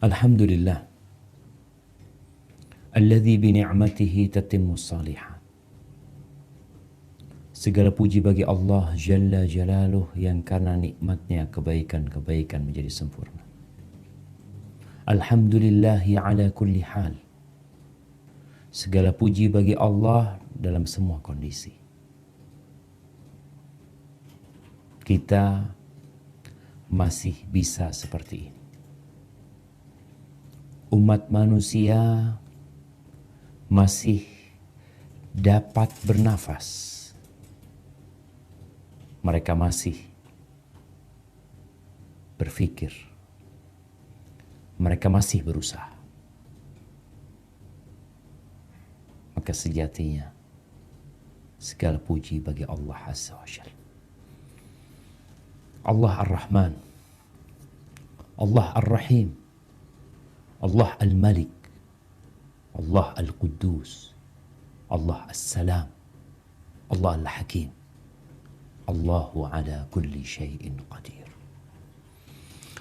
Alhamdulillah alladzi bi ni'matihi tatimmus shalihat. Segala puji bagi Allah Jalla Jalaluh yang karena nikmatnya kebaikan-kebaikan menjadi sempurna. Alhamdulillahi ala kulli hal. Segala puji bagi Allah dalam semua kondisi. Kita masih bisa seperti ini. Umat manusia masih dapat bernafas. Mereka masih berpikir. Mereka masih berusaha. Maka sejatinya segala puji bagi Allah Azza wa Jalla. Allah Ar-Rahman, Allah Ar-Rahim, Allah Al-Malik, Allah Al-Quddus, Allah As-Salam, Allah Al-Hakim. Allahu ala kulli syai'in qadir.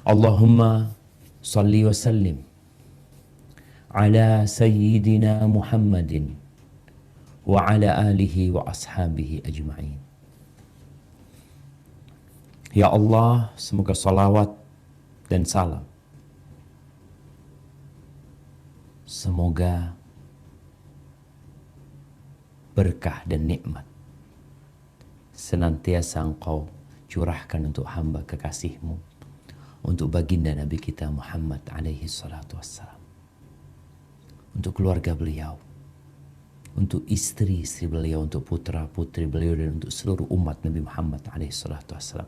Allahumma salli wa sallim ala sayyidina Muhammadin wa ala alihi wa ashabihi ajma'in. Ya Allah, semoga salawat dan salam, semoga berkah dan nikmat senantiasa Engkau curahkan untuk hamba kekasih-Mu, untuk baginda Nabi kita Muhammad alaihi salatu wassalam, untuk keluarga beliau, untuk istri-istri beliau, untuk putra-putri beliau, dan untuk seluruh umat Nabi Muhammad alaihi salatu wassalam,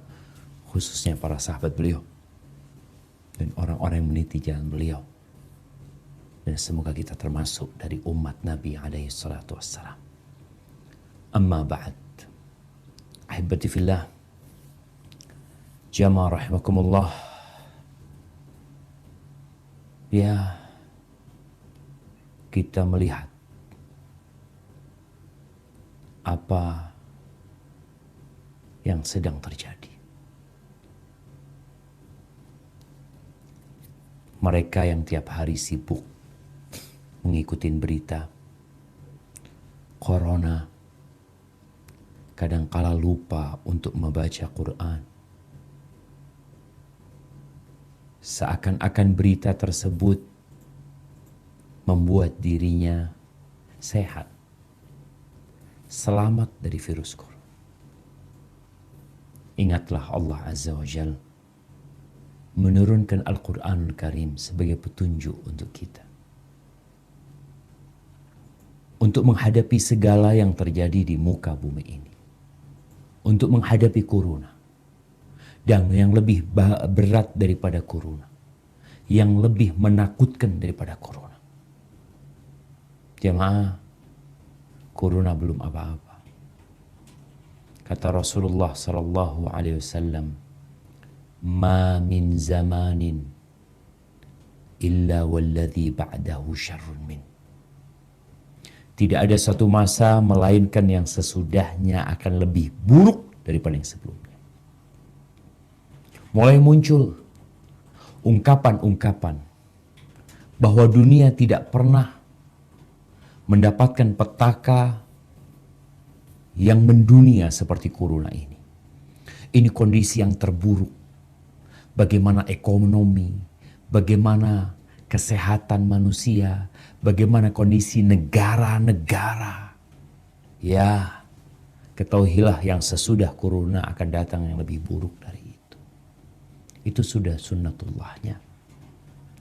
khususnya para sahabat beliau dan orang-orang yang meniti jalan beliau. Dan semoga kita termasuk dari umat Nabi alaihi salatu wassalam. Amma ba'd. Ahibati fillah, jamaah rahimakumullah. Ya, kita melihat apa yang sedang terjadi. Mereka yang tiap hari sibuk mengikuti berita corona, kadangkala lupa untuk membaca Quran. Seakan-akan berita tersebut membuat dirinya sehat, selamat dari virus corona. Ingatlah Allah Azza wa Jalla menurunkan Al-Quranul Karim sebagai petunjuk untuk kita, untuk menghadapi segala yang terjadi di muka bumi ini. Untuk menghadapi corona. Dan yang lebih berat daripada corona, yang lebih menakutkan daripada corona, jemaah, corona belum apa-apa. Kata Rasulullah sallallahu alaihi wasallam, "Ma min zamanin illa walladhi ba'dahu syarrun min." Tidak ada satu masa melainkan yang sesudahnya akan lebih buruk daripada yang sebelumnya. Mulai muncul ungkapan-ungkapan bahwa dunia tidak pernah mendapatkan petaka yang mendunia seperti corona ini. Ini kondisi yang terburuk. Bagaimana ekonomi, bagaimana kesehatan manusia, bagaimana kondisi negara-negara. Ya, ketahuilah yang sesudah corona akan datang yang lebih buruk dari itu. Itu sudah sunnatullahnya.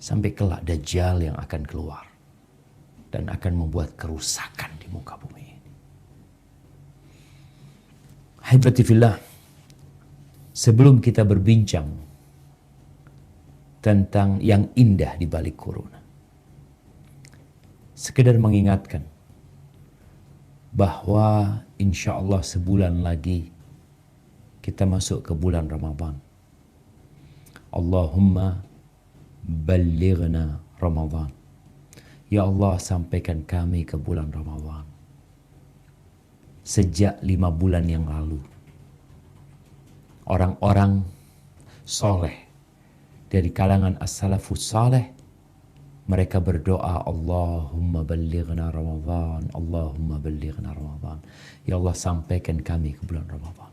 Sampai kelak Dajjal yang akan keluar dan akan membuat kerusakan di muka bumi ini. Haibati fillah, sebelum kita berbincang tentang yang indah di balik corona, sekedar mengingatkan bahwa insya Allah sebulan lagi kita masuk ke bulan Ramadan. Allahumma ballighna Ramadan. Ya Allah, sampaikan kami ke bulan Ramadan. Sejak 5 bulan yang lalu, orang-orang soleh dari kalangan as-salafus saleh Mereka berdoa, Allahumma ballighna Ramadan, Allahumma ballighna Ramadan. Ya Allah, sampaikan kami ke bulan Ramadan.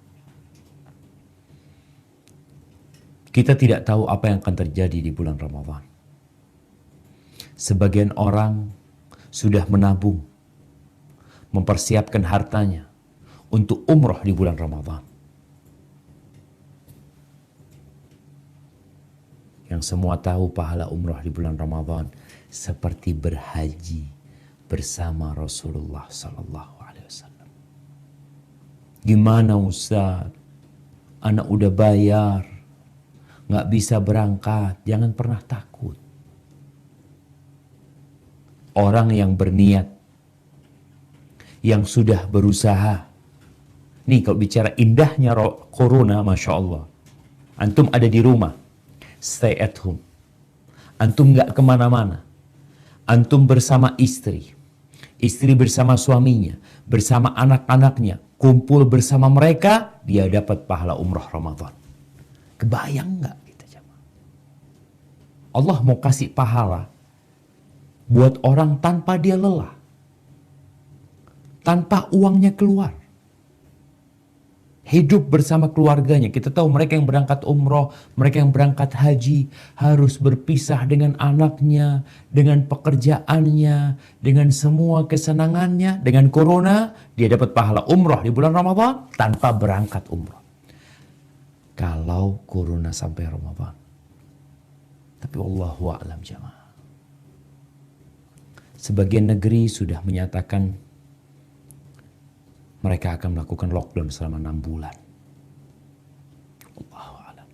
Kita tidak tahu apa yang akan terjadi di bulan Ramadan. Sebagian orang sudah menabung, mempersiapkan hartanya untuk umroh di bulan Ramadan. Yang semua tahu pahala umroh di bulan Ramadan seperti berhaji bersama Rasulullah Sallallahu Alaihi Wasallam. Gimana Ustaz? Anak udah bayar, nggak bisa berangkat. Jangan pernah takut. Orang yang berniat, yang sudah berusaha. Nih kalau bicara indahnya corona, Masya Allah. Antum ada di rumah, stay at home. Antum nggak kemana-mana. Antum bersama istri, istri bersama suaminya, bersama anak-anaknya, kumpul bersama mereka, dia dapat pahala umroh Ramadan. Kebayang nggak kita jemaah? Allah mau kasih pahala buat orang tanpa dia lelah, tanpa uangnya keluar. Hidup bersama keluarganya. Kita tahu mereka yang berangkat umroh, mereka yang berangkat haji harus berpisah dengan anaknya, dengan pekerjaannya, dengan semua kesenangannya. Dengan corona, dia dapat pahala umroh di bulan Ramadan tanpa berangkat umroh. Kalau corona sampai Ramadan. Tapi wallahu a'lam jamaah. Sebagian negeri sudah menyatakan mereka akan melakukan lockdown selama 6 bulan. Allahu a'lam.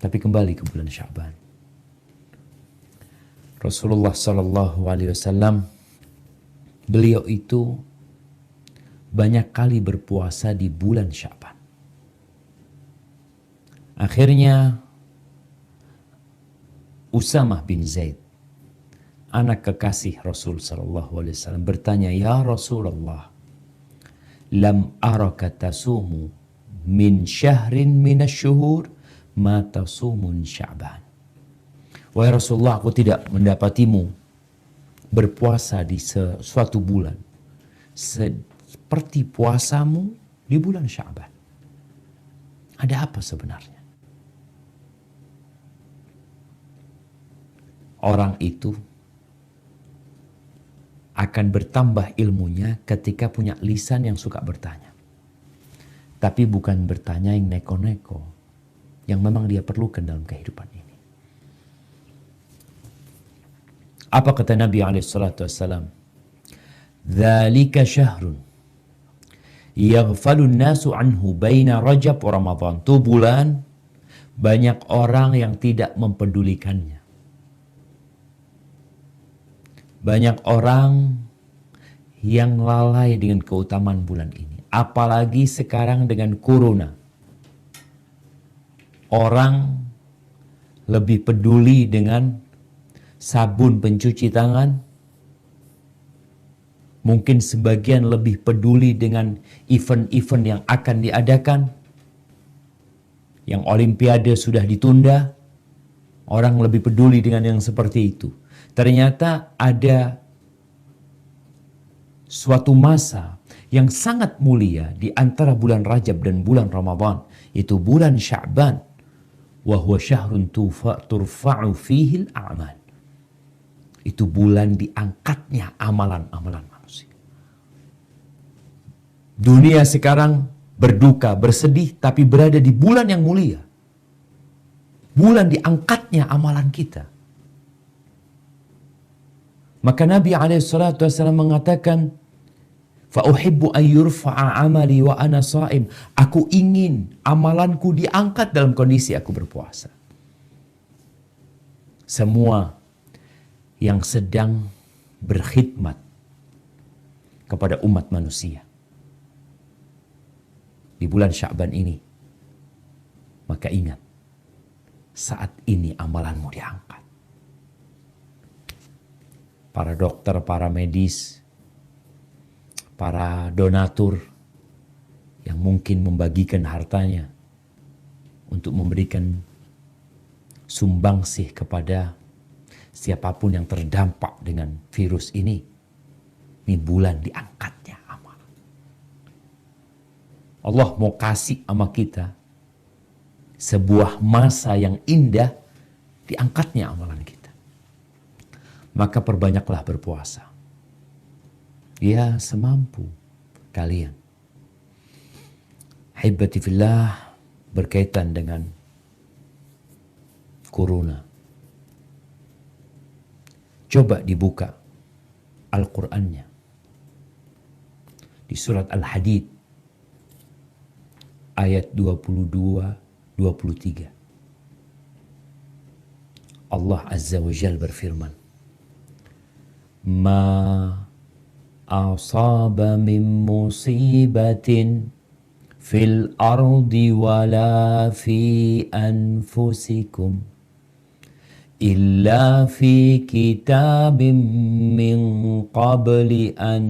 Tapi kembali ke bulan Sya'ban. Rasulullah Sallallahu Alaihi Wasallam, beliau itu banyak kali berpuasa di bulan Sya'ban. Akhirnya Usamah bin Zaid, anak kekasih Rasul Sallallahu Alaihi Wasallam, bertanya, Ya Rasulullah, lam araka tasumu min syahrin minasyuhur ma tasumun Sya'ban. Wahai Rasulullah, aku tidak mendapatimu berpuasa di suatu bulan seperti puasamu di bulan Sya'ban. Ada apa sebenarnya? Orang itu akan bertambah ilmunya ketika punya lisan yang suka bertanya. Tapi bukan bertanya yang neko-neko, yang memang dia perlukan dalam kehidupan ini. Apa kata Nabi SAW? Dzalika syahrun yaghfalun nasu anhu baina Rajab wa Ramadan. Itu bulan banyak orang yang tidak mempedulikannya. Banyak orang yang lalai dengan keutamaan bulan ini. Apalagi sekarang dengan corona. Orang lebih peduli dengan sabun pencuci tangan. Mungkin sebagian lebih peduli dengan event-event yang akan diadakan. Yang Olimpiade sudah ditunda. Orang lebih peduli dengan yang seperti itu. Ternyata ada suatu masa yang sangat mulia di antara bulan Rajab dan bulan Ramadan. Itu bulan Sya'ban. Wa huwa syahrun turfa'u fihi al-a'mal. Itu bulan diangkatnya amalan-amalan manusia. Dunia sekarang berduka, bersedih, tapi berada di bulan yang mulia. Bulan diangkatnya amalan kita. Maka Nabi SAW mengatakan, فَأُحِبُّ أَنْ يُرْفَعَ عَمَلِي وَأَنَا صَائِمٌ. Aku ingin amalanku diangkat dalam kondisi aku berpuasa. Semua yang sedang berkhidmat kepada umat manusia di bulan Sya'ban ini, maka ingat, saat ini amalanmu diangkat. Para dokter, para medis, para donatur yang mungkin membagikan hartanya untuk memberikan sumbangsih kepada siapapun yang terdampak dengan virus ini bulan diangkatnya amal. Allah mau kasih sama kita sebuah masa yang indah, diangkatnya amalan kita. Maka perbanyaklah berpuasa. Ya semampu kalian. Hibati fillah, berkaitan dengan corona. Coba dibuka Al-Qur'annya. Di surat Al-Hadid ayat 22-23. Allah Azza wa Jalla berfirman, "Ma asaba min musibatin fil ardi wala fi anfusikum illa fi kitabim min qabli an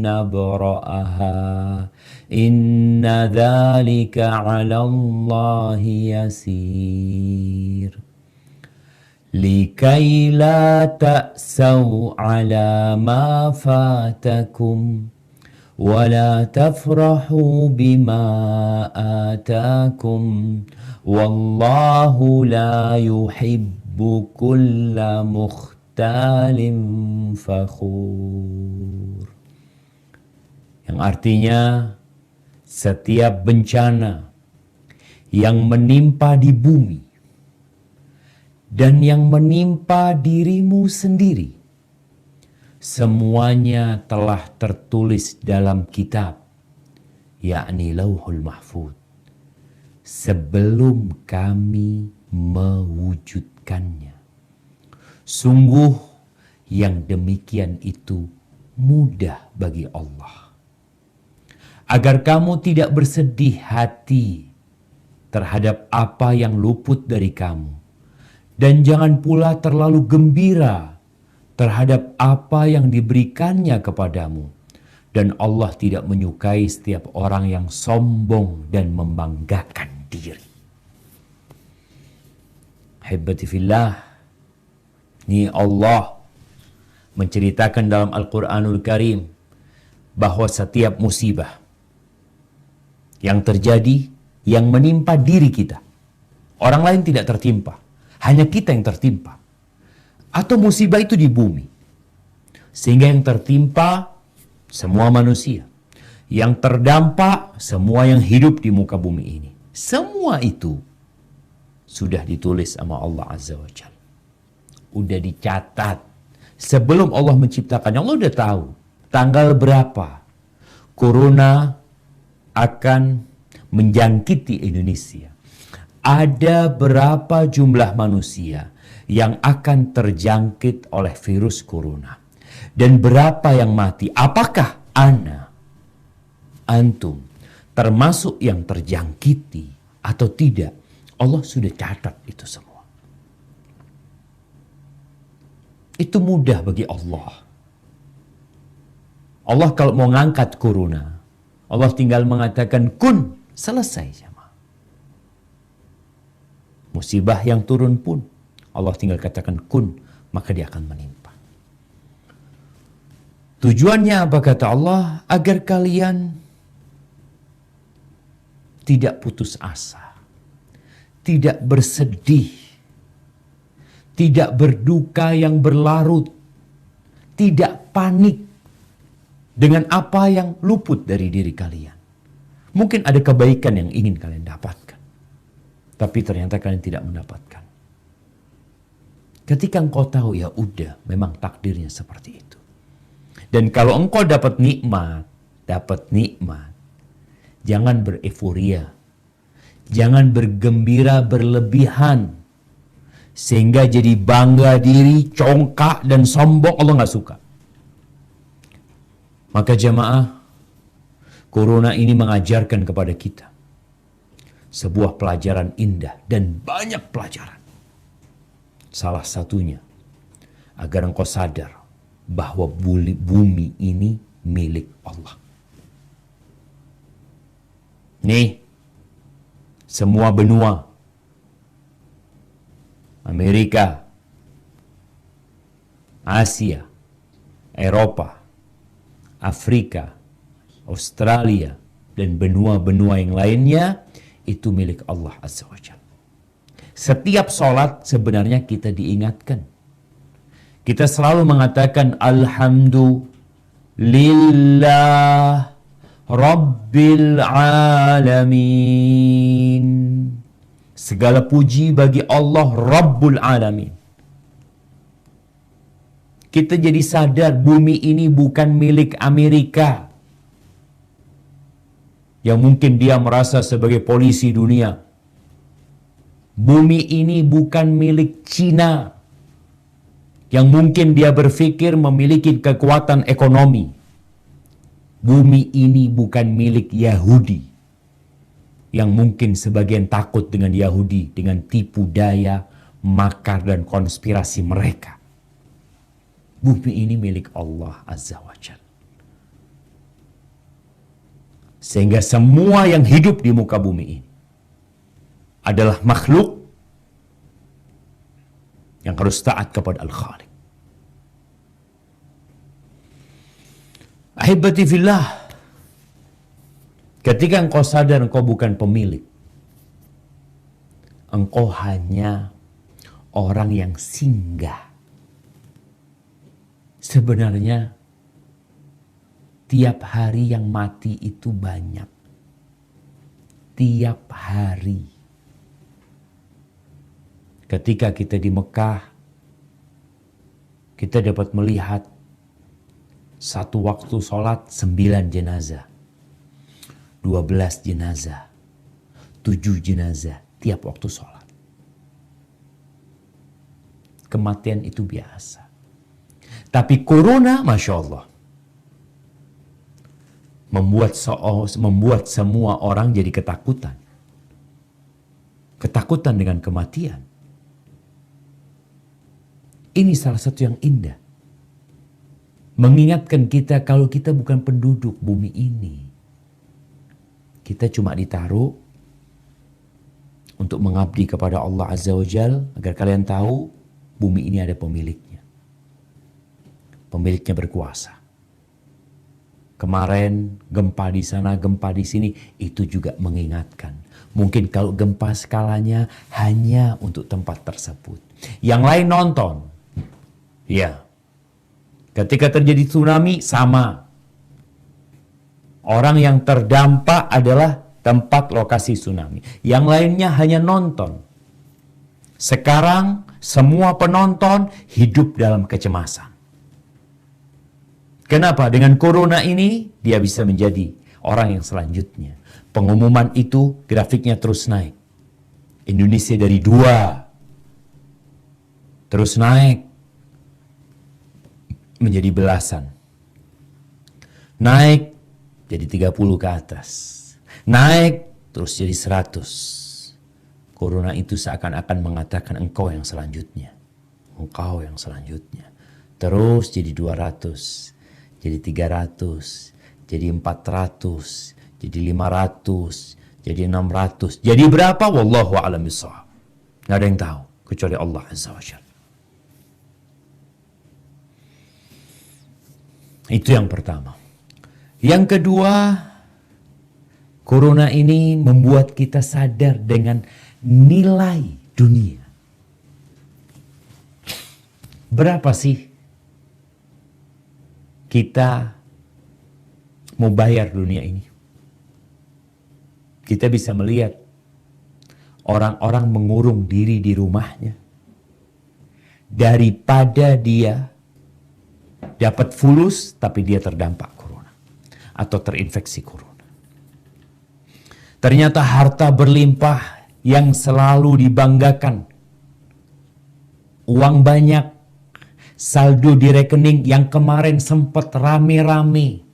nabra'aha inna dhalika 'ala Allahi yasir likai la ta'saw 'ala ma fatakum ولا تفرحوا بما آتاكم والله لا يحب كل مختال فخور. Yang artinya setiap bencana yang menimpa di bumi dan yang menimpa dirimu sendiri, semuanya telah tertulis dalam kitab, yakni Lauhul Mahfuz, sebelum kami mewujudkannya. Sungguh yang demikian itu mudah bagi Allah. Agar kamu tidak bersedih hati terhadap apa yang luput dari kamu, dan jangan pula terlalu gembira terhadap apa yang diberikannya kepadamu. Dan Allah tidak menyukai setiap orang yang sombong dan membanggakan diri. Hibati fillah, ini Allah menceritakan dalam Al-Quranul Karim bahwa setiap musibah yang terjadi, yang menimpa diri kita, orang lain tidak tertimpa, hanya kita yang tertimpa. Atau musibah itu di bumi. Sehingga yang tertimpa semua manusia. Yang terdampak semua yang hidup di muka bumi ini. Semua itu sudah ditulis sama Allah Azza wa Jalla. Udah dicatat. Sebelum Allah menciptakannya, Allah udah tahu tanggal berapa corona akan menjangkiti Indonesia. Ada berapa jumlah manusia yang akan terjangkit oleh virus corona. Dan berapa yang mati. Apakah antum, termasuk yang terjangkiti atau tidak? Allah sudah catat itu semua. Itu mudah bagi Allah. Allah kalau mau ngangkat corona, Allah tinggal mengatakan kun, selesai. Musibah yang turun pun Allah tinggal katakan kun, maka dia akan menimpa. Tujuannya apa kata Allah? Agar kalian tidak putus asa, tidak bersedih, tidak berduka yang berlarut, tidak panik dengan apa yang luput dari diri kalian. Mungkin ada kebaikan yang ingin kalian dapatkan, tapi ternyata kalian tidak mendapatkan. Ketika engkau tahu, ya udah, memang takdirnya seperti itu. Dan kalau engkau dapat nikmat, jangan bereforia, jangan bergembira berlebihan, sehingga jadi bangga diri, congkak dan sombong. Allah nggak suka. Maka jamaah, corona ini mengajarkan kepada kita sebuah pelajaran indah dan banyak pelajaran. Salah satunya, agar engkau sadar bahwa bumi ini milik Allah. Nih, semua benua, Amerika, Asia, Eropa, Afrika, Australia, dan benua-benua yang lainnya, itu milik Allah Azza wa Jalla. Setiap sholat sebenarnya kita diingatkan. Kita selalu mengatakan Alhamdulillah Rabbil Alamin. Segala puji bagi Allah Rabbul Alamin. Kita jadi sadar bumi ini bukan milik Amerika, yang mungkin dia merasa sebagai polisi dunia. Bumi ini bukan milik Cina, yang mungkin dia berpikir memiliki kekuatan ekonomi. Bumi ini bukan milik Yahudi, yang mungkin sebagian takut dengan Yahudi, dengan tipu daya, makar, dan konspirasi mereka. Bumi ini milik Allah Azza wa Jalla. Sehingga semua yang hidup di muka bumi ini adalah makhluk yang harus taat kepada Al-Khaliq. Ahibati fillah, ketika engkau sadar engkau bukan pemilik, engkau hanya orang yang singgah. Sebenarnya tiap hari yang mati itu banyak. Tiap hari. Ketika kita di Mekah, kita dapat melihat satu waktu sholat 9 jenazah, 12 jenazah, 7 jenazah tiap waktu sholat. Kematian itu biasa. Tapi corona, Masya Allah, membuat semua orang jadi ketakutan. Ketakutan dengan kematian. Ini salah satu yang indah. Mengingatkan kita kalau kita bukan penduduk bumi ini. Kita cuma ditaruh untuk mengabdi kepada Allah Azza wa Jal, agar kalian tahu bumi ini ada pemiliknya. Pemiliknya berkuasa. Kemarin gempa di sana, gempa di sini, itu juga mengingatkan. Mungkin kalau gempa skalanya hanya untuk tempat tersebut. Yang lain nonton. Ya. Ketika terjadi tsunami, sama. Orang yang terdampak adalah tempat lokasi tsunami. Yang lainnya hanya nonton. Sekarang semua penonton hidup dalam kecemasan. Kenapa? Dengan corona ini dia bisa menjadi orang yang selanjutnya. Pengumuman itu grafiknya terus naik. Indonesia dari 2 terus naik menjadi belasan. Naik jadi 30 ke atas. Naik terus jadi 100. Corona itu seakan-akan mengatakan engkau yang selanjutnya. Engkau yang selanjutnya. Terus jadi 200. Jadi 300, jadi 400, jadi 500, jadi 600. Jadi berapa? Wallahu a'lam bishawab. Nggak ada yang tahu kecuali Allah Azza wa Jalla. Itu yang pertama. Yang kedua, corona ini membuat kita sadar dengan nilai dunia. Berapa sih kita mau bayar dunia ini? Kita bisa melihat orang-orang mengurung diri di rumahnya daripada dia dapat fulus tapi dia terdampak corona atau terinfeksi corona. Ternyata harta berlimpah yang selalu dibanggakan, uang banyak, saldo di rekening yang kemarin sempat rame-rame,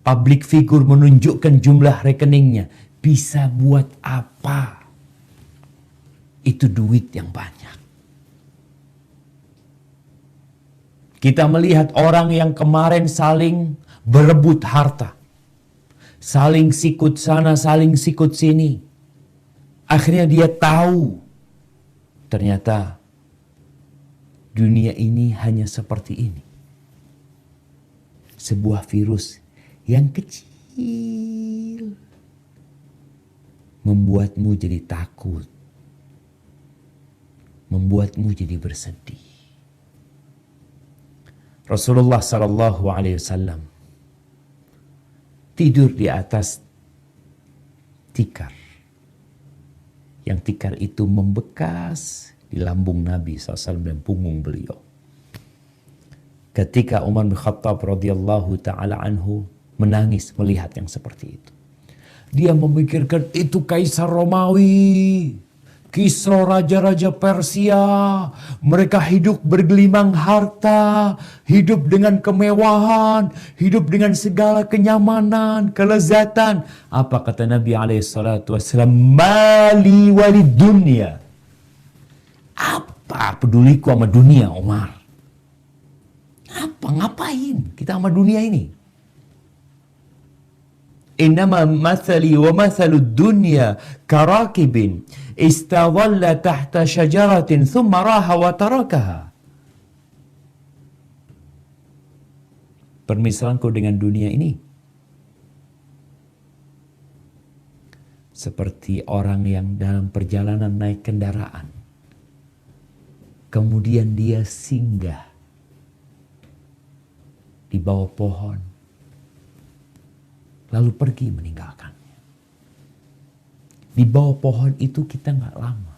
public figure menunjukkan jumlah rekeningnya, bisa buat apa? Itu duit yang banyak. Kita melihat orang yang kemarin saling berebut harta, saling sikut sana, saling sikut sini. Akhirnya dia tahu ternyata dunia ini hanya seperti ini. Sebuah virus yang kecil membuatmu jadi takut, membuatmu jadi bersedih. Rasulullah Sallallahu Alaihi Wasallam tidur di atas tikar. Yang tikar itu membekas di lambung Nabi SAW dan punggung beliau. Ketika Umar bin Khattab radhiyallahu ta'ala anhu menangis melihat yang seperti itu. Dia memikirkan itu Kaisar Romawi, Kisra raja-raja Persia. Mereka hidup bergelimang harta, hidup dengan kemewahan, hidup dengan segala kenyamanan, kelezatan. Apa kata Nabi SAW? Mali walid dunia. Apa peduliku sama dunia, Umar? Apa, ngapain kita sama dunia ini? Innama mathali wa mathalud dunya karakibin istadhalla tahta syajaratin thumma raha wa tarakaha. Permisalanku dengan dunia ini seperti orang yang dalam perjalanan naik kendaraan, kemudian dia singgah di bawah pohon, lalu pergi meninggalkannya. Di bawah pohon itu kita nggak lama.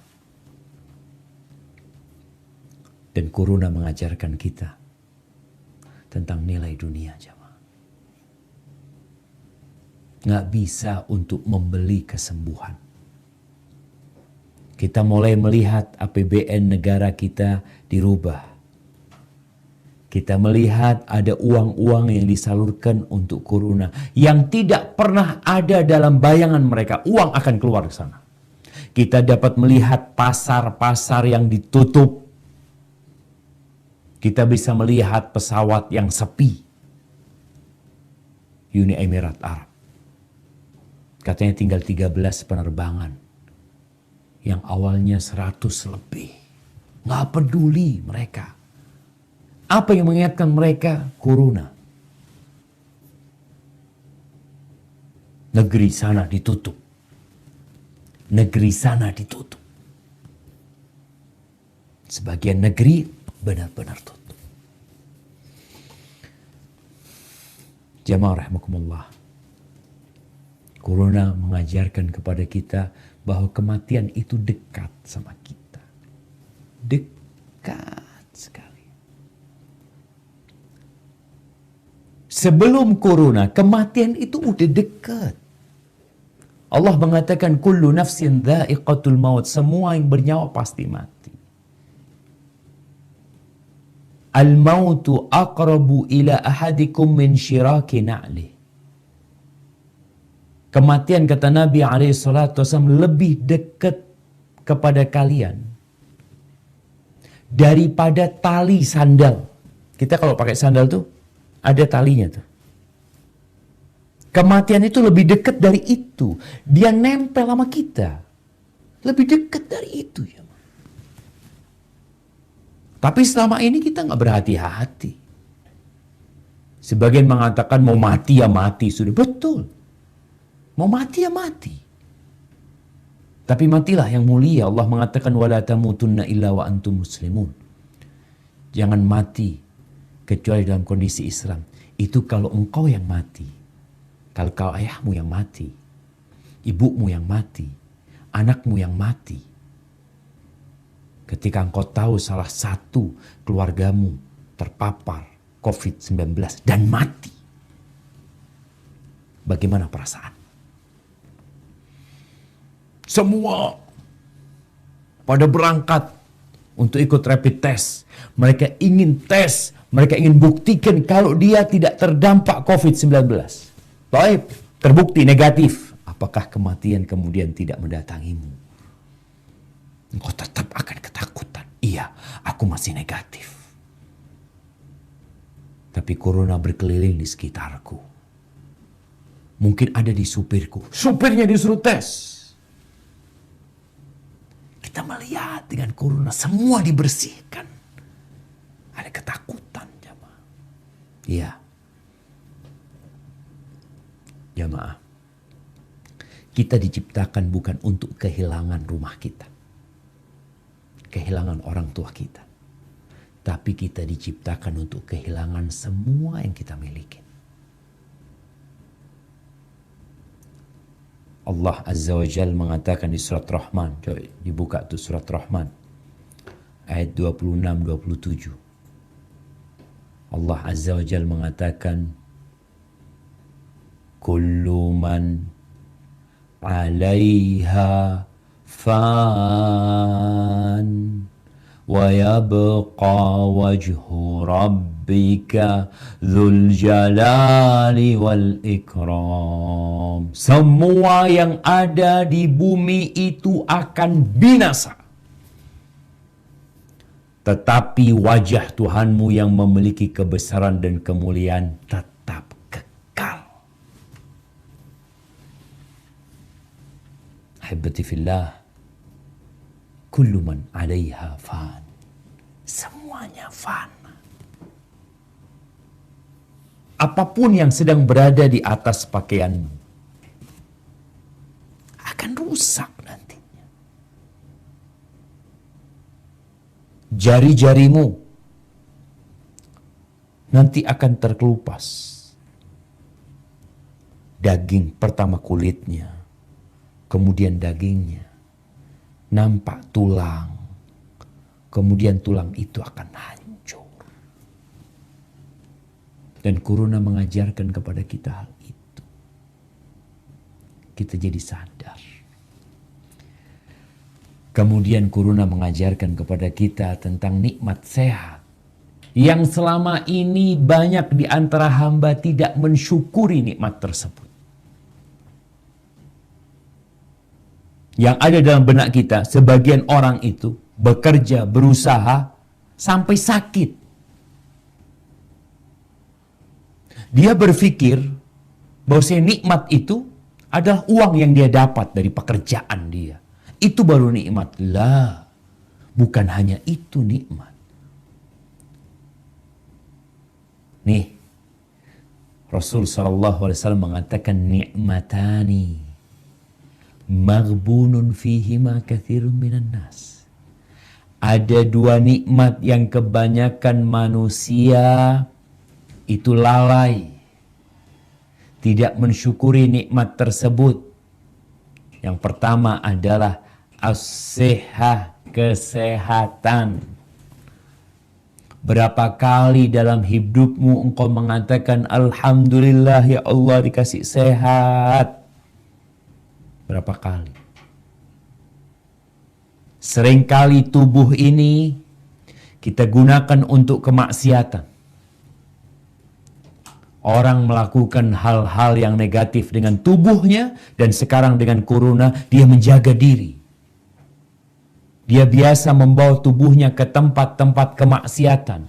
Dan Corona mengajarkan kita tentang nilai dunia, jemaah. Nggak bisa untuk membeli kesembuhan. Kita mulai melihat APBN negara kita dirubah. Kita melihat ada uang-uang yang disalurkan untuk Corona yang tidak pernah ada dalam bayangan mereka. Uang akan keluar ke sana. Kita dapat melihat pasar-pasar yang ditutup. Kita bisa melihat pesawat yang sepi. Uni Emirat Arab. Katanya tinggal 13 penerbangan. Yang awalnya 100 lebih. Nggak peduli mereka. Apa yang mengingatkan mereka? Corona. Negeri sana ditutup. Negeri sana ditutup. Sebagian negeri benar-benar tutup. Jamaah rahimakumullah. Corona mengajarkan kepada kita bahwa kematian itu dekat sama kita. Dekat sekali. Sebelum Corona, kematian itu udah dekat. Allah mengatakan kullu nafsin dha'iqatul maut. Semua yang bernyawa pasti mati. Al-mautu aqrabu ila ahadikum min syiraki na'li. Kematian, kata Nabi SAW, lebih dekat kepada kalian daripada tali sandal. Kita kalau pakai sandal tuh ada talinya tuh. Kematian itu lebih dekat dari itu. Dia nempel sama kita. Lebih dekat dari itu ya. Tapi selama ini kita nggak berhati-hati. Sebagian mengatakan mau mati ya mati. Sudah betul. Mau mati ya mati. Tapi matilah yang mulia. Allah mengatakan wala tamutunna illa wa antum muslimun. Jangan mati kecuali dalam kondisi Islam. Itu kalau engkau yang mati. Kalau kau ayahmu yang mati. Ibumu yang mati. Anakmu yang mati. Ketika engkau tahu salah satu keluargamu terpapar COVID-19 dan mati. Bagaimana perasaan? Semua pada berangkat untuk ikut rapid test. Mereka ingin tes. Mereka ingin buktikan kalau dia tidak terdampak COVID-19. Baik, terbukti negatif. Apakah kematian kemudian tidak mendatangimu? Engkau tetap akan ketakutan. Iya, aku masih negatif. Tapi corona berkeliling di sekitarku. Mungkin ada di supirku. Supirnya disuruh tes. Kita melihat dengan corona semua dibersihkan. Iya. Jamaah. Kita diciptakan bukan untuk kehilangan rumah kita. Kehilangan orang tua kita. Tapi kita diciptakan untuk kehilangan semua yang kita miliki. Allah Azza wa Jal mengatakan di surat Rahman. Coba dibuka tuh surat Rahman. Ayat 26-27. Allah Azza wa Jal mengatakan, Kullu man 'alaiha fan wa yabqa wajhu rabbika dzul jalali wal ikram. Semua yang ada di bumi itu akan binasa. Tetapi wajah Tuhanmu yang memiliki kebesaran dan kemuliaan tetap kekal. Ahibati fillah, kullu man 'alaiha fan. Semuanya fana. Apapun yang sedang berada di atas pakaianmu akan rusak nantinya. Jari-jarimu nanti akan terkelupas. Daging pertama kulitnya, kemudian dagingnya, nampak tulang, kemudian tulang itu akan hancur. Dan Corona mengajarkan kepada kita hal itu. Kita jadi sadar. Kemudian Corona mengajarkan kepada kita tentang nikmat sehat. Yang selama ini banyak di antara hamba tidak mensyukuri nikmat tersebut. Yang ada dalam benak kita, sebagian orang itu bekerja, berusaha, sampai sakit. Dia berpikir bahwa nikmat itu adalah uang yang dia dapat dari pekerjaan dia. Itu baru nikmat. Lah, bukan hanya itu nikmat. Nih, Rasul SAW mengatakan ni'matani maghbunun fihima katsirun minan nas. Ada dua nikmat yang kebanyakan manusia itu lalai, tidak mensyukuri nikmat tersebut. Yang pertama adalah as-sihah, kesehatan. Berapa kali dalam hidupmu engkau mengatakan alhamdulillah ya Allah dikasih sehat? Berapa kali? Seringkali tubuh ini kita gunakan untuk kemaksiatan. Orang melakukan hal-hal yang negatif dengan tubuhnya, dan sekarang dengan corona dia menjaga diri. Dia biasa membawa tubuhnya ke tempat-tempat kemaksiatan.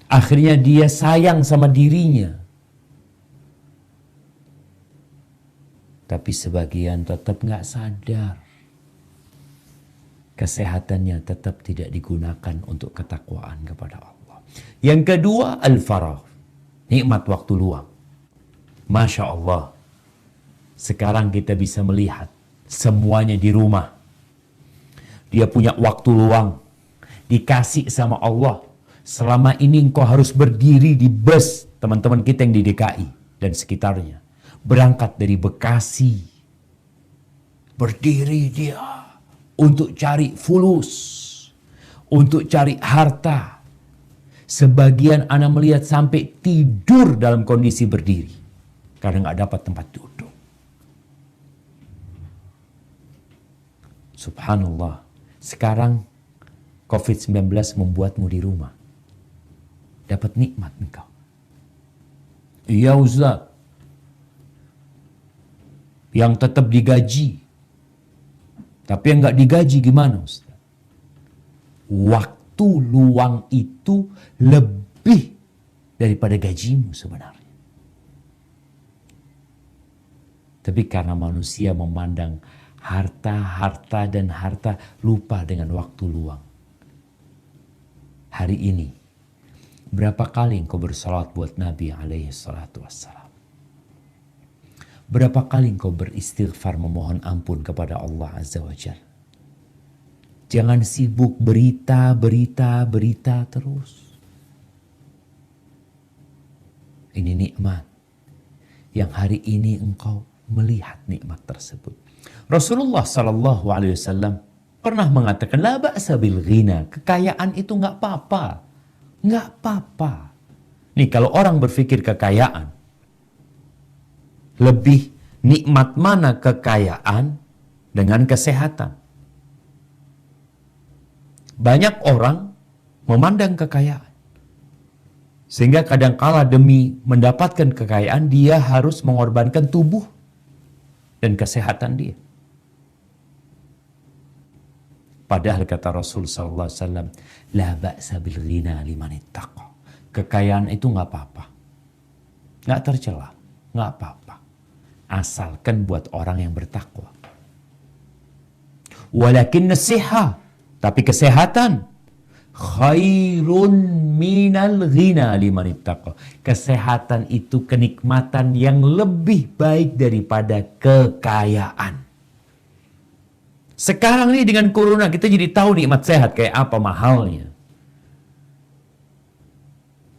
Akhirnya dia sayang sama dirinya. Tapi sebagian tetap nggak sadar. Kesehatannya tetap tidak digunakan untuk ketakwaan kepada Allah. Yang kedua, al-faragh. Nikmat waktu luang. Masya Allah. Sekarang kita bisa melihat semuanya di rumah. Dia punya waktu luang. Dikasih sama Allah. Selama ini engkau harus berdiri di bus teman-teman kita yang di DKI dan sekitarnya. Berangkat dari Bekasi. Berdiri dia untuk cari fulus. Untuk cari harta. Sebagian anak melihat sampai tidur dalam kondisi berdiri. Karena nggak dapat tempat duduk. Subhanallah. Sekarang COVID-19 membuatmu di rumah. Dapat nikmat engkau. Iya Ustaz. Yang tetap digaji. Tapi yang nggak digaji gimana Ustaz? Waktu luang itu lebih daripada gajimu sebenarnya. Tapi karena manusia memandang harta, dan harta, lupa dengan waktu luang. Hari ini Berapa kali engkau bersalat buat Nabi alaihi salatu wassalam? Berapa kali engkau beristighfar memohon ampun kepada Allah Azza wa Jalla? Jangan sibuk berita terus. Ini nikmat yang hari ini engkau melihat nikmat tersebut. Rasulullah sallallahu alaihi wasallam pernah mengatakan, la ba'sa bil ghina. Kekayaan itu nggak apa-apa. Nggak apa-apa. Nih kalau orang berpikir kekayaan, lebih nikmat mana kekayaan dengan kesehatan? Banyak orang memandang kekayaan, sehingga kadangkala demi mendapatkan kekayaan dia harus mengorbankan tubuh dan kesehatan dia. Padahal kata Rasul sallallahu alaihi wasallam, la ba'sa bil ghina liman ittaqa. Kekayaan itu nggak apa-apa, nggak tercela, nggak apa-apa, asalkan buat orang yang bertakwa. Walakin nasiha, tapi kesehatan khairun minal ghina liman ittaqa. Kesehatan itu kenikmatan yang lebih baik daripada kekayaan. Sekarang ini dengan corona kita jadi tahu nikmat sehat kayak apa mahalnya.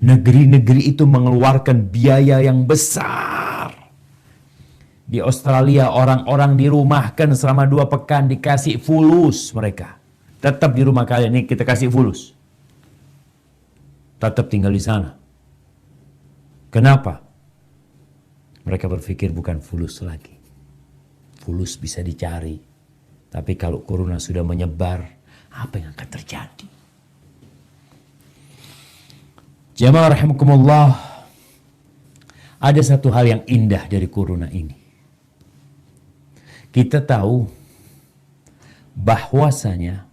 Negeri-negeri itu mengeluarkan biaya yang besar. Di Australia orang-orang dirumahkan selama 2 pekan, dikasih fulus mereka. Tetap di rumah kalian, nih kita kasih fulus. Tetap tinggal di sana. Kenapa? Mereka berpikir bukan fulus lagi. Fulus bisa dicari. Tapi kalau corona sudah menyebar, apa yang akan terjadi? Jamaah rahimakumullah, ada satu hal yang indah dari corona ini. Kita tahu bahwasanya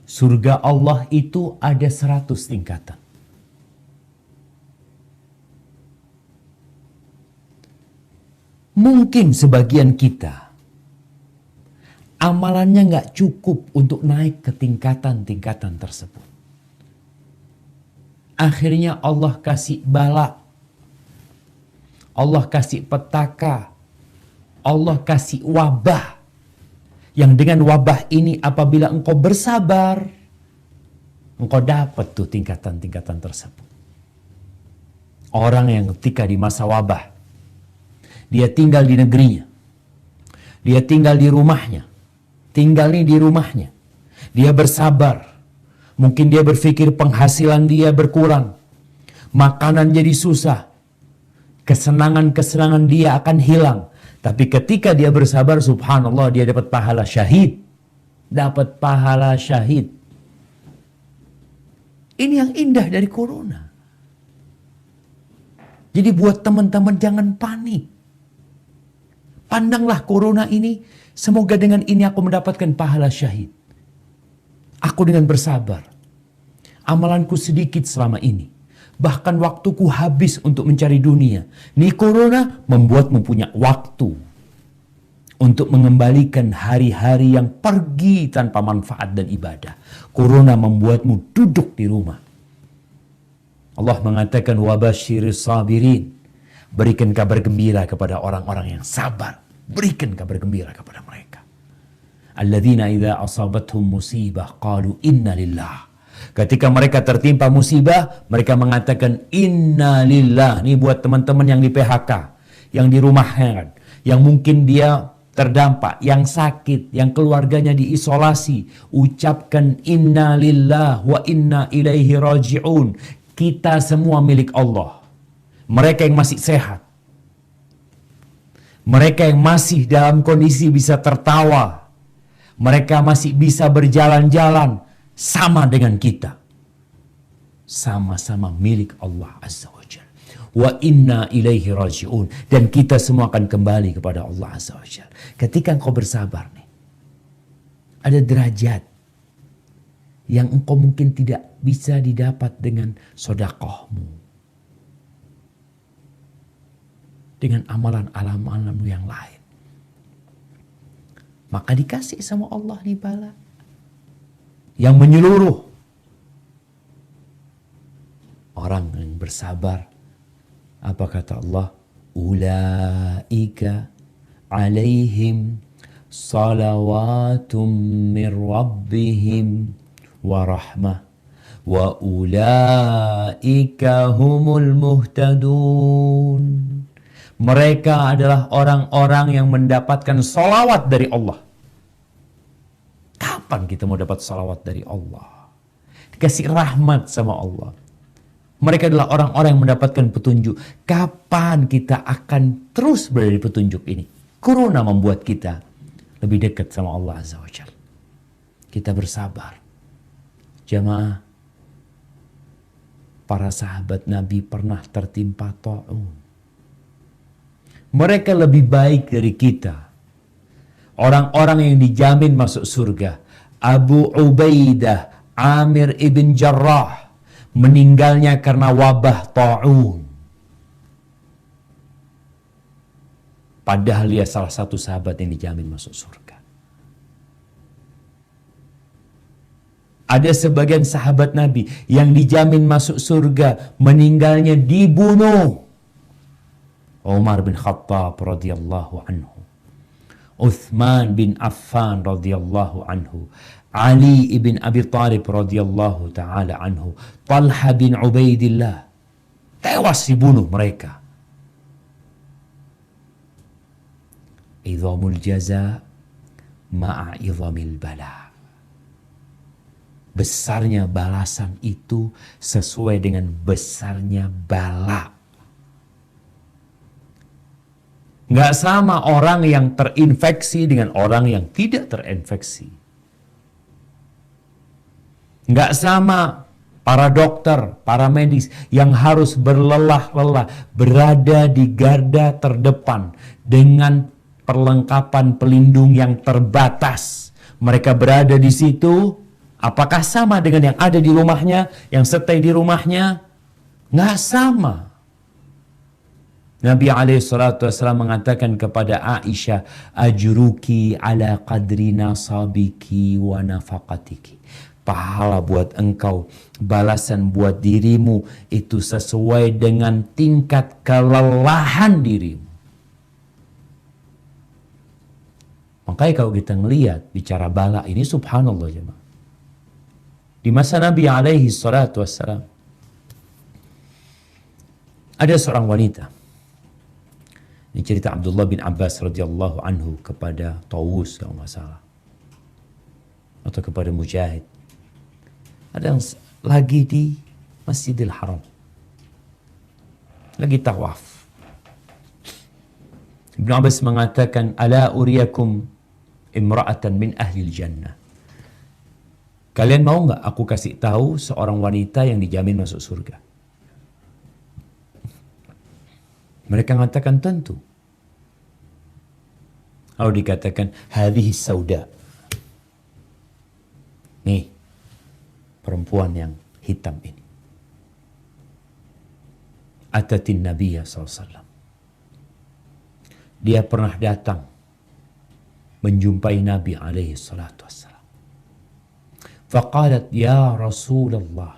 surga Allah itu ada 100 tingkatan. Mungkin sebagian kita amalannya nggak cukup untuk naik ke tingkatan-tingkatan tersebut. Akhirnya Allah kasih bala, Allah kasih petaka, Allah kasih wabah. Yang dengan wabah ini apabila engkau bersabar, engkau dapat tuh tingkatan-tingkatan tersebut. Orang yang ketika di masa wabah, dia tinggal di negerinya, dia tinggal di rumahnya, dia bersabar. Mungkin dia berpikir penghasilan dia berkurang, makanan jadi susah, kesenangan-kesenangan dia akan hilang. Tapi ketika dia bersabar, subhanallah, dia dapat pahala syahid. Dapat pahala syahid. Ini yang indah dari corona. Jadi buat teman-teman jangan panik. Pandanglah corona ini, semoga dengan ini aku mendapatkan pahala syahid. Aku dengan bersabar. Amalanku sedikit selama ini. Bahkan waktuku habis untuk mencari dunia. Nih corona membuatmu punya waktu untuk mengembalikan hari-hari yang pergi tanpa manfaat dan ibadah. Corona membuatmu duduk di rumah. Allah mengatakan wabasyiris sabirin. Berikan kabar gembira kepada orang-orang yang sabar. Berikan kabar gembira kepada mereka. Alladzina idza asabathum musibah qalu inna lillah. Ketika mereka tertimpa musibah, mereka mengatakan inna lillah. Ini buat teman-teman yang di PHK, yang dirumahkan, yang mungkin dia terdampak, yang sakit, yang keluarganya diisolasi. Ucapkan inna lillah wa inna ilaihi raji'un. Kita semua milik Allah. Mereka yang masih sehat, mereka yang masih dalam kondisi bisa tertawa, mereka masih bisa berjalan-jalan, sama dengan kita. Sama-sama milik Allah Azza wa Jalla. Wa inna ilaihi raji'un. Dan kita semua akan kembali kepada Allah Azza wa Jalla. Ketika engkau bersabar nih, ada derajat yang engkau mungkin tidak bisa didapat dengan sedekahmu, dengan amalan-amalanmu yang lain. Maka dikasih sama Allah nih bala yang menyeluruh. bersabar. Apa kata Allah? Ulaika alaihim salawatum min rabbihim wa rahmah wa ulaika humul muhtadun. Mereka adalah orang-orang yang mendapatkan salawat dari Allah. Kapan kita mau dapat salawat dari Allah? Dikasih rahmat sama Allah. Mereka adalah orang-orang yang mendapatkan petunjuk. Kapan kita akan terus berada di petunjuk ini? Corona membuat kita lebih dekat sama Allah Azza wa Jalla. Kita bersabar. Jamaah, para sahabat Nabi pernah tertimpa ta'un. Mereka lebih baik dari kita. Orang-orang yang dijamin masuk surga. Abu Ubaidah Amir ibn Jarrah meninggalnya karena wabah ta'un. Padahal dia salah satu sahabat yang dijamin masuk surga. Ada sebagian sahabat Nabi yang dijamin masuk surga, meninggalnya dibunuh. Umar bin Khattab radhiyallahu anhu, Uthman bin Affan radhiyallahu anhu, Ali ibn Abi Thalib radhiyallahu ta'ala anhu, Talha bin Ubaidillah, tewas dibunuh mereka. Idhamul jaza ma'a idhamil bala. Besarnya balasan itu sesuai dengan besarnya bala. Nggak sama orang yang terinfeksi dengan orang yang tidak terinfeksi. Nggak sama para dokter, para medis yang harus berlelah-lelah berada di garda terdepan dengan perlengkapan pelindung yang terbatas. Mereka berada di situ, apakah sama dengan yang ada di rumahnya, yang stay di rumahnya? Nggak sama. Nabi SAW mengatakan kepada Aisyah, ajruki ala qadri nasabiki wa nafaqatiki. Pahala buat engkau, balasan buat dirimu itu sesuai dengan tingkat kelelahan dirimu. Makanya kalau kita ngelihat bicara bala ini, subhanallah jemaah. Di masa Nabi SAW ada seorang wanita. Ini cerita Abdullah bin Abbas radhiyallahu anhu kepada Tawus kalau nggak salah, atau kepada Mujahid. Ada yang lagi di Masjidil Haram, lagi tawaf. Ibn Abbas mengatakan, ala uriyakum imra'atan min ahlil jannah. Kalian mau nggak aku kasih tahu seorang wanita yang dijamin masuk surga? Mereka mengatakan tentu. Lalu dikatakan, hadhihi sauda. Nih, perempuan yang hitam ini. Atatin Nabiya SAW. Dia pernah datang menjumpai Nabi alaihi salatu wassalam. Faqalat, ya Rasulullah,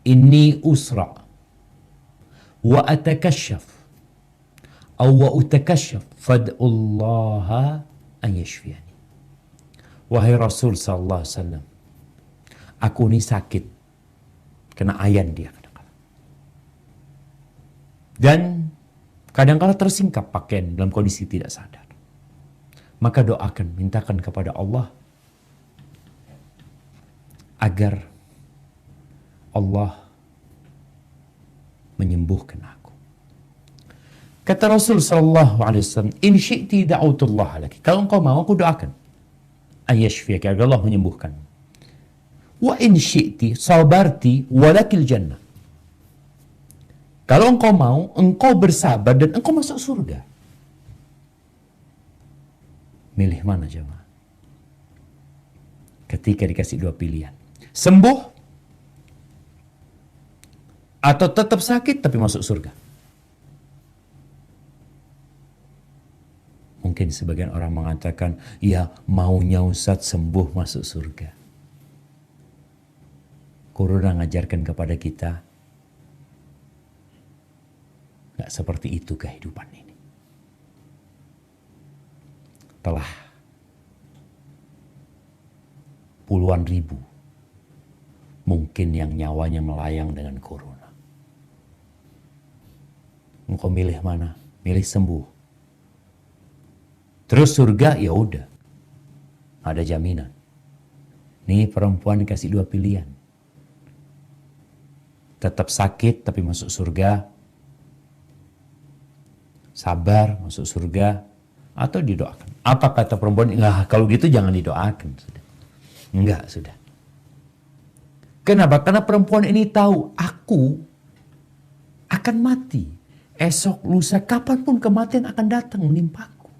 inni usra wa atakashaf wa utakashaf fad'ullaha an yashfiyani. Wahai Rasul sallallahu alaihi wasallam, aku ini sakit kena ayan dia kadang-kadang. Dan kadang-kadang tersingkap pakaian dalam kondisi tidak sadar. Maka doakan, mintakan kepada Allah agar Allah menyembuhkan aku. Kata Rasul sallallahu alaihi wasallam, in syi'ti da'utullah laki. Kalau engkau mau, aku doakan ayashfiyaka, agar Allah menyembuhkan. Wa in syi'ti sabarti walakil jannah. Kalau engkau mau, engkau bersabar dan engkau masuk surga. Milih mana jemaah? Ketika dikasih dua pilihan, sembuh atau tetap sakit tapi masuk surga. Mungkin sebagian orang mengatakan, ya maunya Ustaz sembuh masuk surga. Corona ngajarkan kepada kita, gak seperti itu kehidupan ini. Telah puluhan ribu mungkin yang nyawanya melayang dengan corona. Engkau milih mana? Milih sembuh. Terus surga, ya udah, ada jaminan. Nih perempuan dikasih dua pilihan. Tetap sakit tapi masuk surga. Sabar masuk surga. Atau didoakan. Apa kata perempuan? Enggak, kalau gitu jangan didoakan. Sudah. Enggak, sudah. Kenapa? Karena perempuan ini tahu, aku akan mati. Esok, lusa, kapanpun kematian akan datang menimpaku.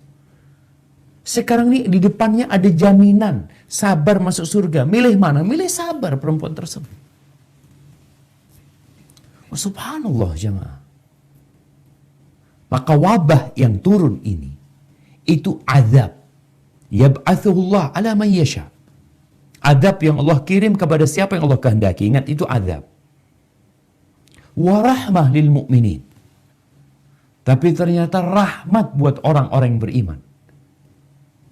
Sekarang ini di depannya ada jaminan. Sabar masuk surga. Milih mana? Milih sabar perempuan tersebut. Oh, subhanallah jemaah. Maka wabah yang turun ini, itu azab. Yab'athuhullah ala man yasha. Azab yang Allah kirim kepada siapa yang Allah kehendaki. Ingat, itu azab. Wa rahmah lil mu'minin. Tapi ternyata rahmat buat orang-orang yang beriman.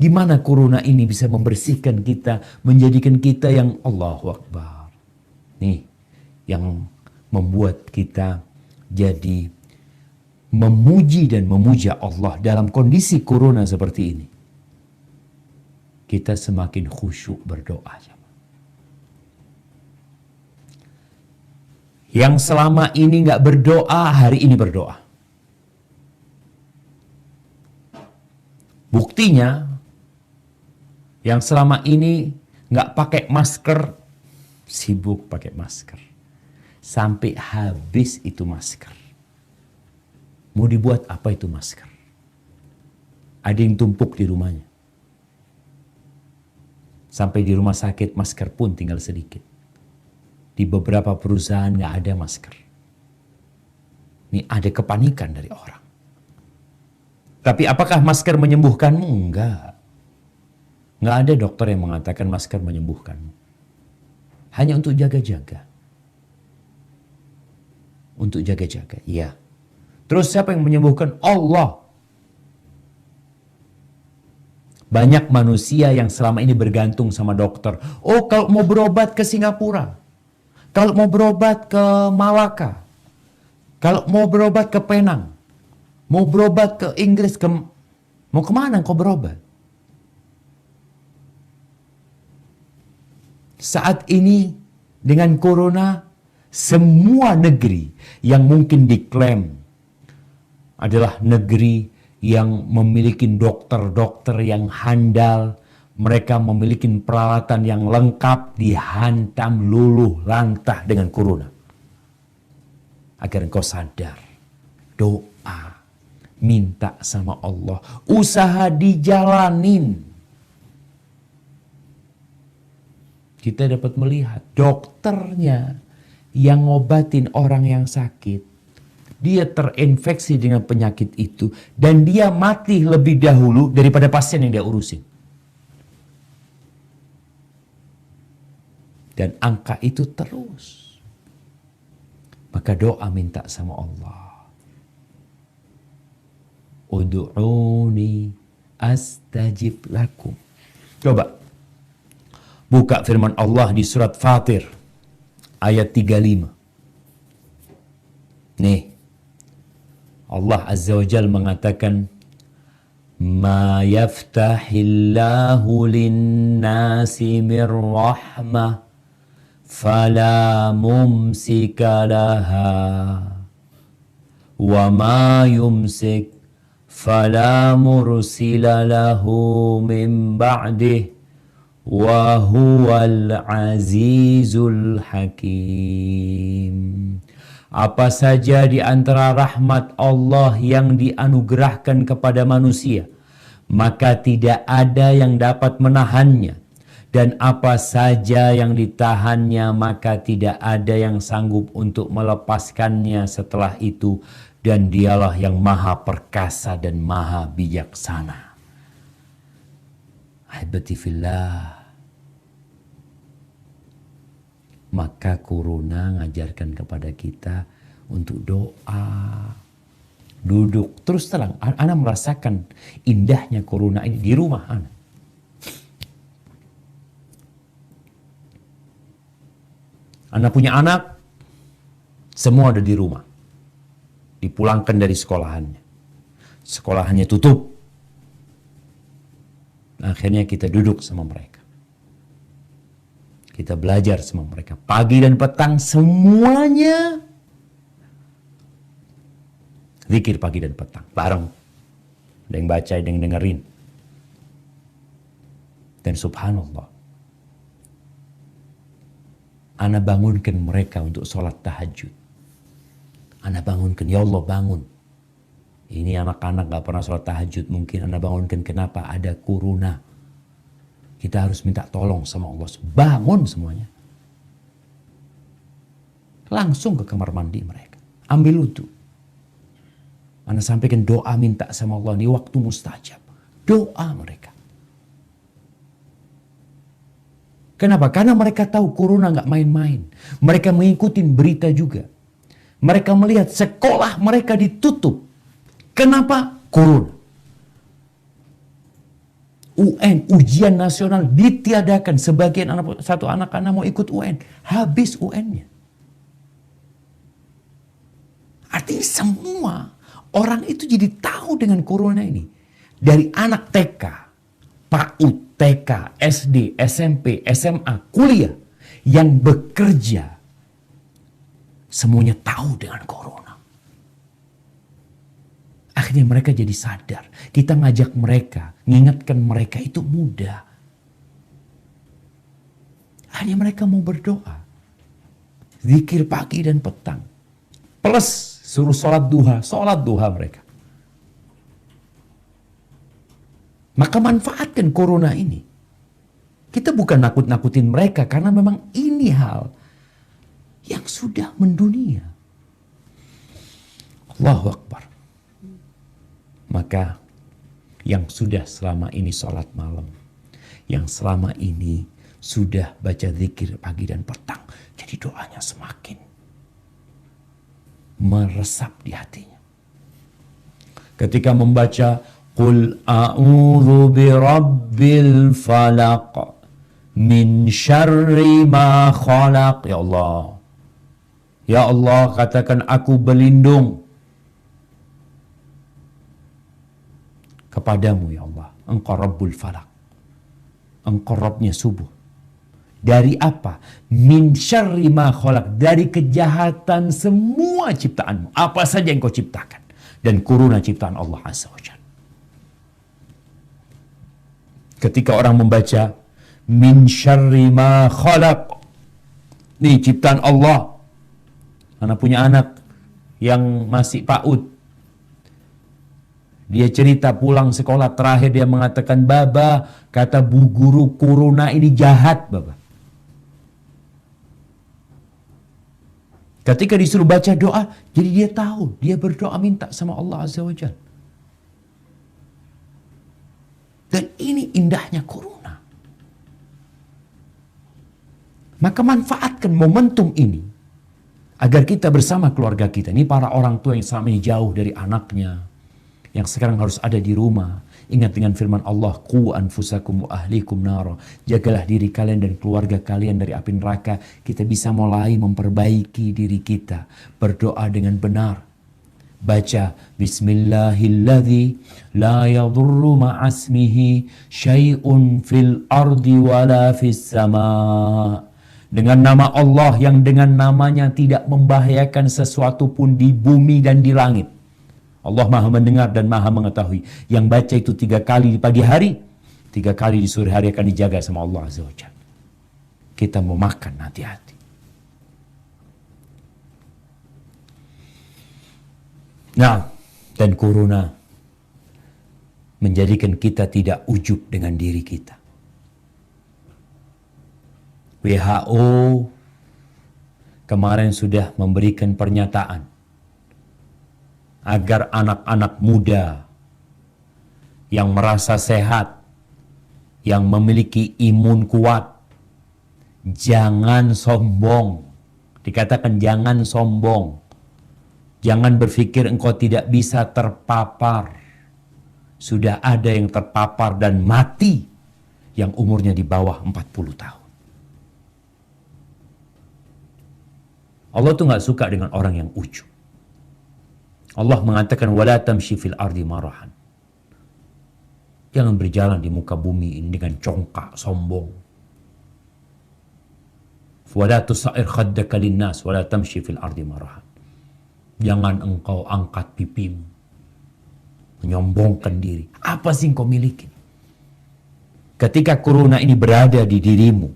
Gimana corona ini bisa membersihkan kita, menjadikan kita yang Allahu Akbar. Nih, yang membuat kita jadi memuji dan memuja Allah dalam kondisi corona seperti ini. Kita semakin khusyuk berdoa. Yang selama ini nggak berdoa, hari ini berdoa. Buktinya, yang selama ini nggak pakai masker, sibuk pakai masker. Sampai habis itu masker. Mau dibuat apa itu masker? Ada yang tumpuk di rumahnya. Sampai di rumah sakit masker pun tinggal sedikit. Di beberapa perusahaan nggak ada masker. Ini ada kepanikan dari orang. Tapi apakah masker menyembuhkanmu? Enggak. Nggak ada dokter yang mengatakan masker menyembuhkanmu. Hanya untuk jaga-jaga. Untuk jaga-jaga, iya. Terus siapa yang menyembuhkan? Allah. Banyak manusia yang selama ini bergantung sama dokter. Oh, kalau mau berobat ke Singapura. Kalau mau berobat ke Malaka. Kalau mau berobat ke Penang. Mau berobat ke Inggris. Mau kemana kau berobat? Saat ini dengan corona, semua negeri yang mungkin diklaim adalah negeri yang memiliki dokter-dokter yang handal, mereka memiliki peralatan yang lengkap, dihantam luluh lantah dengan corona. Agar engkau sadar, doa, minta sama Allah, usaha dijalanin. Kita dapat melihat dokternya yang ngobatin orang yang sakit. Dia terinfeksi dengan penyakit itu. Dan dia mati lebih dahulu daripada pasien yang dia urusin. Dan angka itu terus. Maka doa minta sama Allah. Udu'uni astajib lakum. Coba. Buka firman Allah di surat Fatir. Ayat 35. Nih. Allah Azza wa Jal mengatakan, Ma yaftahillahu linnasi min rahmah, fala mumsika laha, wa ma yumsik, fala mursila lahu min ba'dih, wa huwal azizul hakim. Apa saja di antara rahmat Allah yang dianugerahkan kepada manusia, maka tidak ada yang dapat menahannya. Dan apa saja yang ditahannya, maka tidak ada yang sanggup untuk melepaskannya setelah itu. Dan dialah yang maha perkasa dan maha bijaksana. Ahibati fillah. Maka corona ngajarkan kepada kita untuk doa. Duduk. Terus terang, ana merasakan indahnya corona ini di rumah ana. Ana punya anak, semua ada di rumah. Dipulangkan dari sekolahannya. Sekolahannya tutup. Akhirnya kita duduk sama mereka. Kita belajar sama mereka. Pagi dan petang semuanya zikir pagi dan petang. Bareng. Ada yang baca, ada yang dengerin. Dan subhanallah. Ana bangunkan mereka untuk sholat tahajud. Ana bangunkan, ya Allah bangun. Ini anak-anak gak pernah sholat tahajud. Mungkin ana bangunkan, kenapa? Ada corona. Kita harus minta tolong sama Allah. Bangun semuanya. Langsung ke kamar mandi mereka. Ambil wudhu. Ana sampaikan doa minta sama Allah. Ini waktu mustajab. Doa mereka. Kenapa? Karena mereka tahu corona gak main-main. Mereka mengikuti berita juga. Mereka melihat sekolah mereka ditutup. Kenapa? Corona. UN, ujian nasional ditiadakan. Sebagian satu anak-anak mau ikut UN. Habis UN-nya. Artinya semua orang itu jadi tahu dengan corona ini. Dari anak TK, PAUD, TK, SD, SMP, SMA, kuliah. Yang bekerja. Semuanya tahu dengan corona. Akhirnya mereka jadi sadar. Kita ngajak mereka, ngingatkan mereka itu mudah. Akhirnya mereka mau berdoa. Zikir pagi dan petang. Plus suruh sholat duha mereka. Maka manfaatkan corona ini. Kita bukan nakut-nakutin mereka karena memang ini hal yang sudah mendunia. Allahu Akbar. Maka yang sudah selama ini sholat malam, yang selama ini sudah baca zikir pagi dan petang, jadi doanya semakin meresap di hatinya. Ketika membaca Qul a'udzu birabbil falaq min syarri ma khalaq. Ya Allah. Ya Allah, katakan aku berlindung kepadamu ya Allah. Engkau Rabbul Falak. Engkau Rabbnya subuh. Dari apa? Min syarri ma khalaq. Dari kejahatan semua ciptaanmu. Apa saja yang kau ciptakan. Dan corona ciptaan Allah Azza wa Jalla. Ketika orang membaca min syarri ma khalaq. Ini ciptaan Allah. Anak punya anak yang masih PAUD. Dia cerita pulang sekolah terakhir dia mengatakan, Baba, kata bu guru corona ini jahat, Baba. Ketika disuruh baca doa, jadi dia tahu. Dia berdoa minta sama Allah Azza wa Jalla. Dan ini indahnya corona. Maka manfaatkan momentum ini. Agar kita bersama keluarga kita. Ini para orang tua yang selama ini jauh dari anaknya. Yang sekarang harus ada di rumah. Ingat dengan firman Allah, Qu anfusakum wa ahlikum nara. Jagalah diri kalian dan keluarga kalian dari api neraka. Kita bisa mulai memperbaiki diri kita. Berdoa dengan benar. Baca Bismillahilladzi la yadurru ma'asmihi syai'un fil ardi wala fis sama. Dengan nama Allah yang dengan namanya tidak membahayakan sesuatu pun di bumi dan di langit. Allah maha mendengar dan maha mengetahui. Yang baca itu 3 kali di pagi hari, 3 kali di sore hari akan dijaga sama Allah Azza wa Jalla. Kita mau makan, hati-hati. Nah, dan corona menjadikan kita tidak ujub dengan diri kita. WHO kemarin sudah memberikan pernyataan agar anak-anak muda yang merasa sehat, yang memiliki imun kuat, Jangan sombong. Dikatakan jangan sombong. Jangan berpikir engkau tidak bisa terpapar. Sudah ada yang terpapar dan mati yang umurnya di bawah 40 tahun. Allah tuh gak suka dengan orang yang ujub. Allah mengatakan wala tamshi fil ardi marahan. Jangan berjalan di muka bumi ini dengan congkak, sombong. Wala tusair khaddaka linnas wala tamshi fil ardi marahan. Jangan engkau angkat pipimu, menyombongkan diri. Apa sih yang kau miliki? Ketika corona ini berada di dirimu,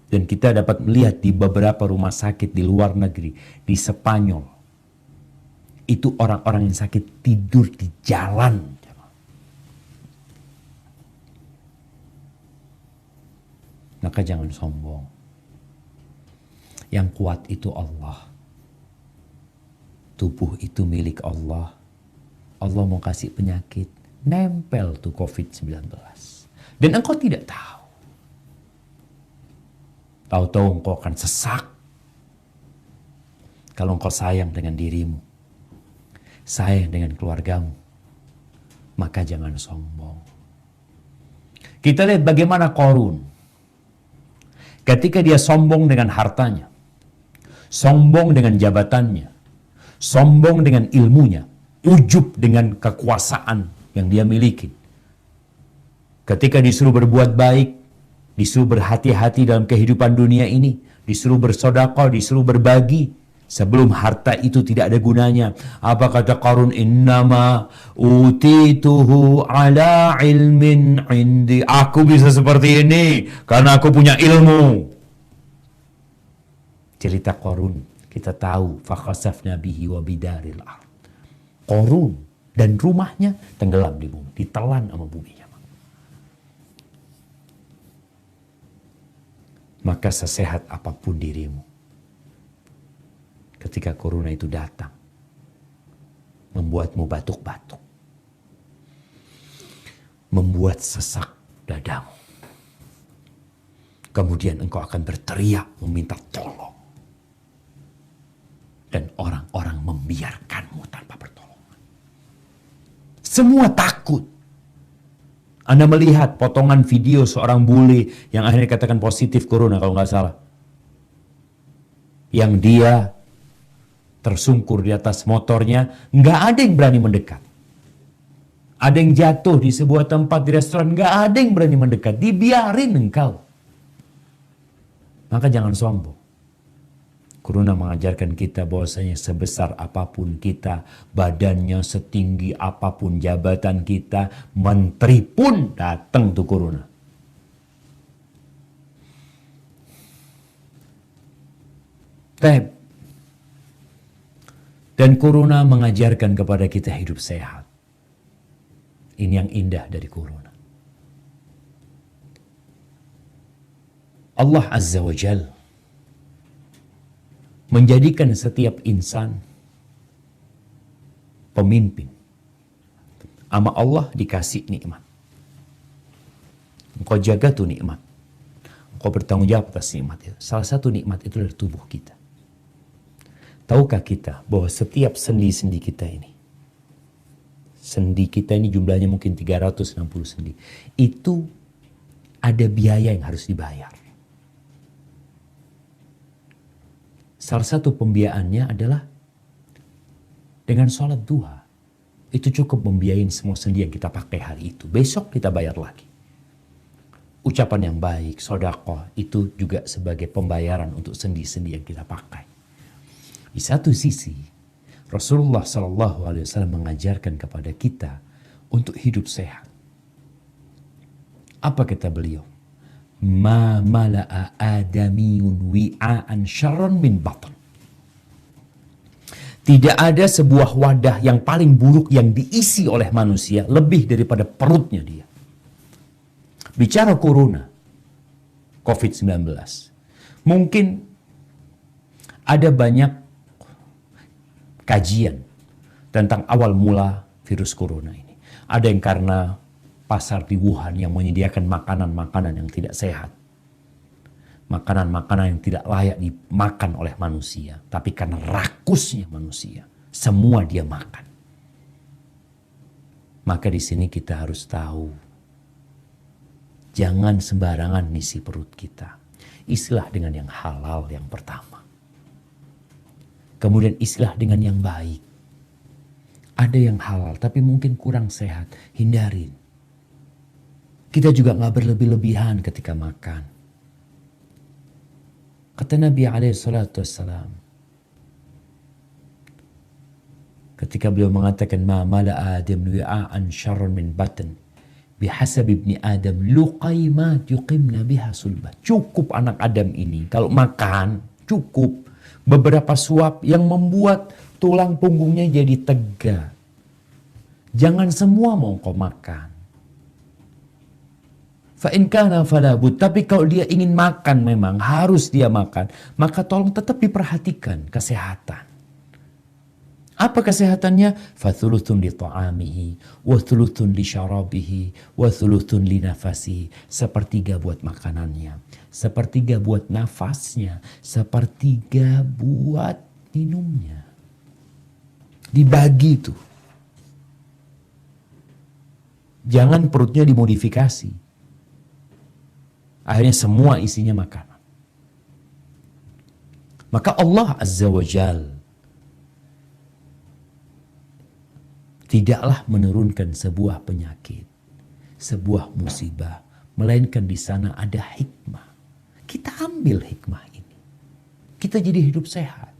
dan kita dapat melihat di beberapa rumah sakit di luar negeri, di Spanyol, itu orang-orang yang sakit tidur di jalan. Maka jangan sombong. Yang kuat itu Allah. Tubuh itu milik Allah. Allah mau kasih penyakit, nempel tuh COVID-19. Dan engkau tidak tahu. Tahu-tahu engkau akan sesak. Kalau engkau sayang dengan dirimu, sayang dengan keluargamu, maka jangan sombong. Kita lihat bagaimana Qarun. Ketika dia sombong dengan hartanya, sombong dengan jabatannya, sombong dengan ilmunya, ujub dengan kekuasaan yang dia miliki. Ketika disuruh berbuat baik, disuruh berhati-hati dalam kehidupan dunia ini, disuruh bersedekah, disuruh berbagi, sebelum harta itu tidak ada gunanya. Apa kata Qarun? Innama utituhu ala ilmin indi. Aku bisa seperti ini karena aku punya ilmu. Cerita Qarun kita tahu, fakhasafna bihi wa bidaril ard. Qarun dan rumahnya tenggelam di bumi, ditelan sama buminya. Maka sesehat apapun dirimu, ketika corona itu datang, membuatmu batuk-batuk, membuat sesak dadamu, kemudian engkau akan berteriak meminta tolong. Dan orang-orang membiarkanmu tanpa pertolongan. Semua takut. Anda melihat potongan video seorang bule yang akhirnya dikatakan positif corona kalau nggak salah. Yang dia tersungkur di atas motornya, nggak ada yang berani mendekat. Ada yang jatuh di sebuah tempat di restoran, nggak ada yang berani mendekat. Dibiarin engkau. Maka jangan sombong. Corona mengajarkan kita bahwasanya sebesar apapun kita, badannya setinggi apapun jabatan kita, menteri pun datang tuh corona. Dan corona mengajarkan kepada kita hidup sehat. Ini yang indah dari corona. Allah Azza wa Jalla menjadikan setiap insan pemimpin. Sama Allah dikasih nikmat. Engkau jaga tuh nikmat. Engkau bertanggung jawab atas nikmat itu. Salah satu nikmat itu dari tubuh kita. Tahukah kita bahwa setiap sendi-sendi kita ini, sendi kita ini jumlahnya mungkin 360 sendi, itu ada biaya yang harus dibayar. Salah satu pembiayaannya adalah dengan sholat duha. Itu cukup membiayain semua sendi yang kita pakai hari itu. Besok kita bayar lagi. Ucapan yang baik, sedekah, itu juga sebagai pembayaran untuk sendi-sendi yang kita pakai. Di satu sisi, Rasulullah SAW mengajarkan kepada kita untuk hidup sehat. Apa kata beliau? Ma mala'a adamiyun wi'aan syarran min batan. Tidak ada sebuah wadah yang paling buruk yang diisi oleh manusia lebih daripada perutnya dia. Bicara corona, COVID-19. Mungkin ada banyak kajian tentang awal mula virus corona ini. Ada yang karena pasar di Wuhan yang menyediakan makanan-makanan yang tidak sehat. makanan-makanan yang tidak layak dimakan oleh manusia, tapi karena rakusnya manusia, semua dia makan. Maka di sini kita harus tahu, jangan sembarangan ngisi perut kita. Isilah dengan yang halal yang pertama. Kemudian isilah dengan yang baik. Ada yang halal tapi mungkin kurang sehat, hindarin. Kita juga gak berlebih-lebihan ketika makan. Kata Nabi SAW, ketika beliau mengatakan, ma mala Adam wi'a'an syarrun min batn bihasab ibni Adam luqaimat yuqimna biha sulbat. Cukup anak Adam ini kalau makan, cukup beberapa suap yang membuat tulang punggungnya jadi tegak. Jangan semua mau kau makan. Fa in kana fala bud. Tapi kalau dia ingin makan, memang harus dia makan, maka tolong tetap diperhatikan kesehatan. Apa kesehatannya? Fa thuluthun li ta'amihi wa thuluthun li syarabihi wa thuluthun li nafasihi. Sepertiga buat makanannya, sepertiga buat nafasnya, sepertiga buat minumnya. Dibagi tuh. Jangan perutnya dimodifikasi. Akhirnya semua isinya makanan. Maka Allah Azza wa Jal tidaklah menurunkan sebuah penyakit, sebuah musibah, melainkan di sana ada hikmah. Kita ambil hikmah ini. Kita jadi hidup sehat.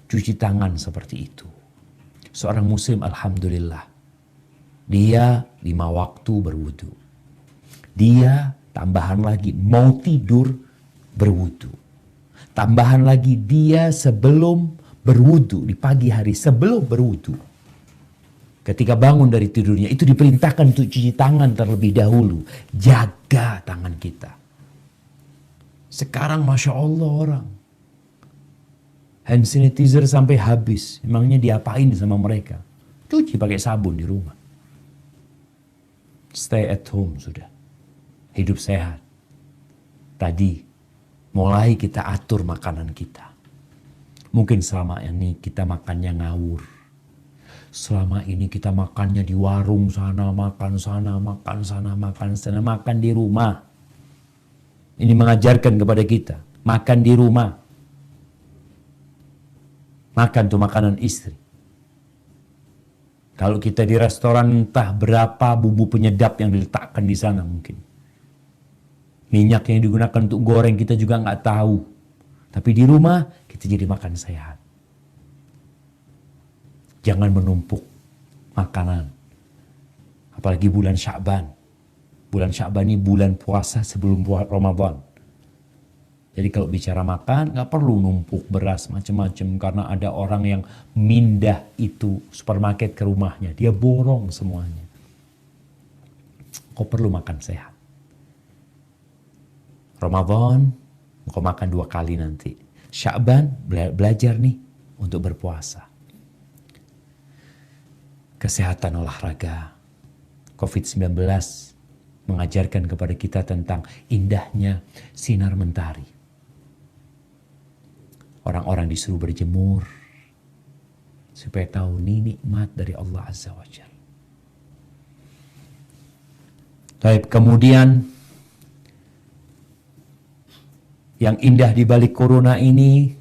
Cuci tangan seperti itu. Seorang muslim alhamdulillah, dia 5 waktu berwudu. Dia tambahan lagi mau tidur berwudu. Tambahan lagi dia sebelum berwudu di pagi hari, sebelum berwudu, ketika bangun dari tidurnya itu diperintahkan untuk cuci tangan terlebih dahulu. Jaga tangan kita. Sekarang Masya Allah orang hand sanitizer sampai habis. Emangnya diapain sama mereka? Cuci pakai sabun di rumah. Stay at home sudah. Hidup sehat. Tadi mulai kita atur makanan kita. Mungkin selama ini kita makannya ngawur. Selama ini kita makannya di warung sana, makan sana, makan sana, makan sana, makan di rumah. Ini mengajarkan kepada kita, makan di rumah. Makan tuh makanan istri. Kalau kita di restoran entah berapa bumbu penyedap yang diletakkan di sana mungkin. Minyak yang digunakan untuk goreng kita juga nggak tahu. Tapi di rumah kita jadi makan sehat. Jangan menumpuk makanan. Apalagi bulan Sya'ban. Bulan Sya'ban ini bulan puasa sebelum Ramadan. Jadi kalau bicara makan nggak perlu numpuk beras macam-macam. Karena ada orang yang mindah itu supermarket ke rumahnya. Dia borong semuanya. Kau perlu makan sehat. Ramadan kau makan 2 kali nanti. Sya'ban belajar nih untuk berpuasa. Kesehatan olahraga. COVID-19 mengajarkan kepada kita tentang indahnya sinar mentari. Orang-orang disuruh berjemur supaya tahu ini nikmat dari Allah Azza wa Jalla. Baik, kemudian yang indah di balik corona ini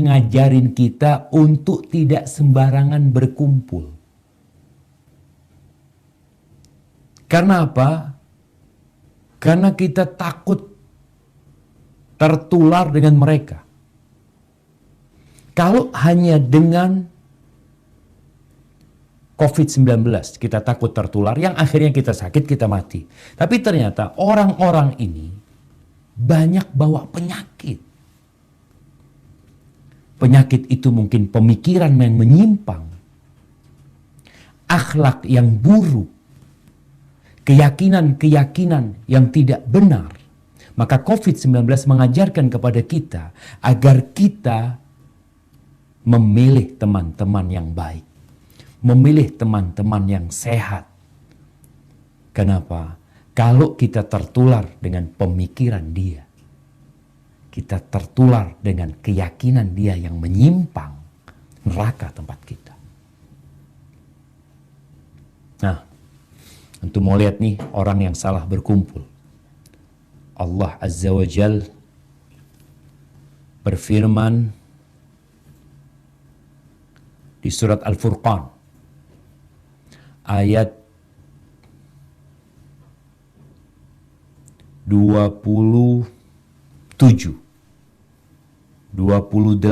ngajarin kita untuk tidak sembarangan berkumpul. Karena apa? Karena kita takut tertular dengan mereka. Kalau hanya dengan COVID-19 kita takut tertular, yang akhirnya kita sakit, kita mati. Tapi ternyata orang-orang ini banyak bawa penyakit. Penyakit itu mungkin pemikiran yang menyimpang, akhlak yang buruk, keyakinan-keyakinan yang tidak benar. Maka COVID-19 mengajarkan kepada kita agar kita memilih teman-teman yang baik, memilih teman-teman yang sehat. Kenapa? Kalau kita tertular dengan pemikiran dia, kita tertular dengan keyakinan dia yang menyimpang, neraka tempat kita. Nah, untuk mau lihat nih orang yang salah berkumpul. Allah Azza wa Jal berfirman di surat Al-Furqan ayat 27, 28, 29.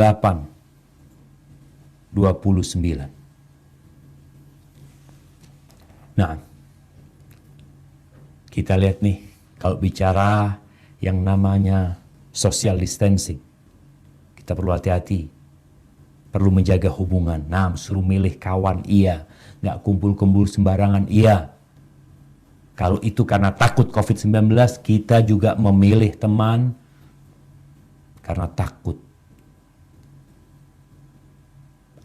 Nah, kita lihat nih, kalau bicara yang namanya social distancing, kita perlu hati-hati, perlu menjaga hubungan. Nah, suruh milih kawan, iya. Nggak kumpul-kumpul sembarangan, iya. Kalau itu karena takut COVID-19, kita juga memilih teman karena takut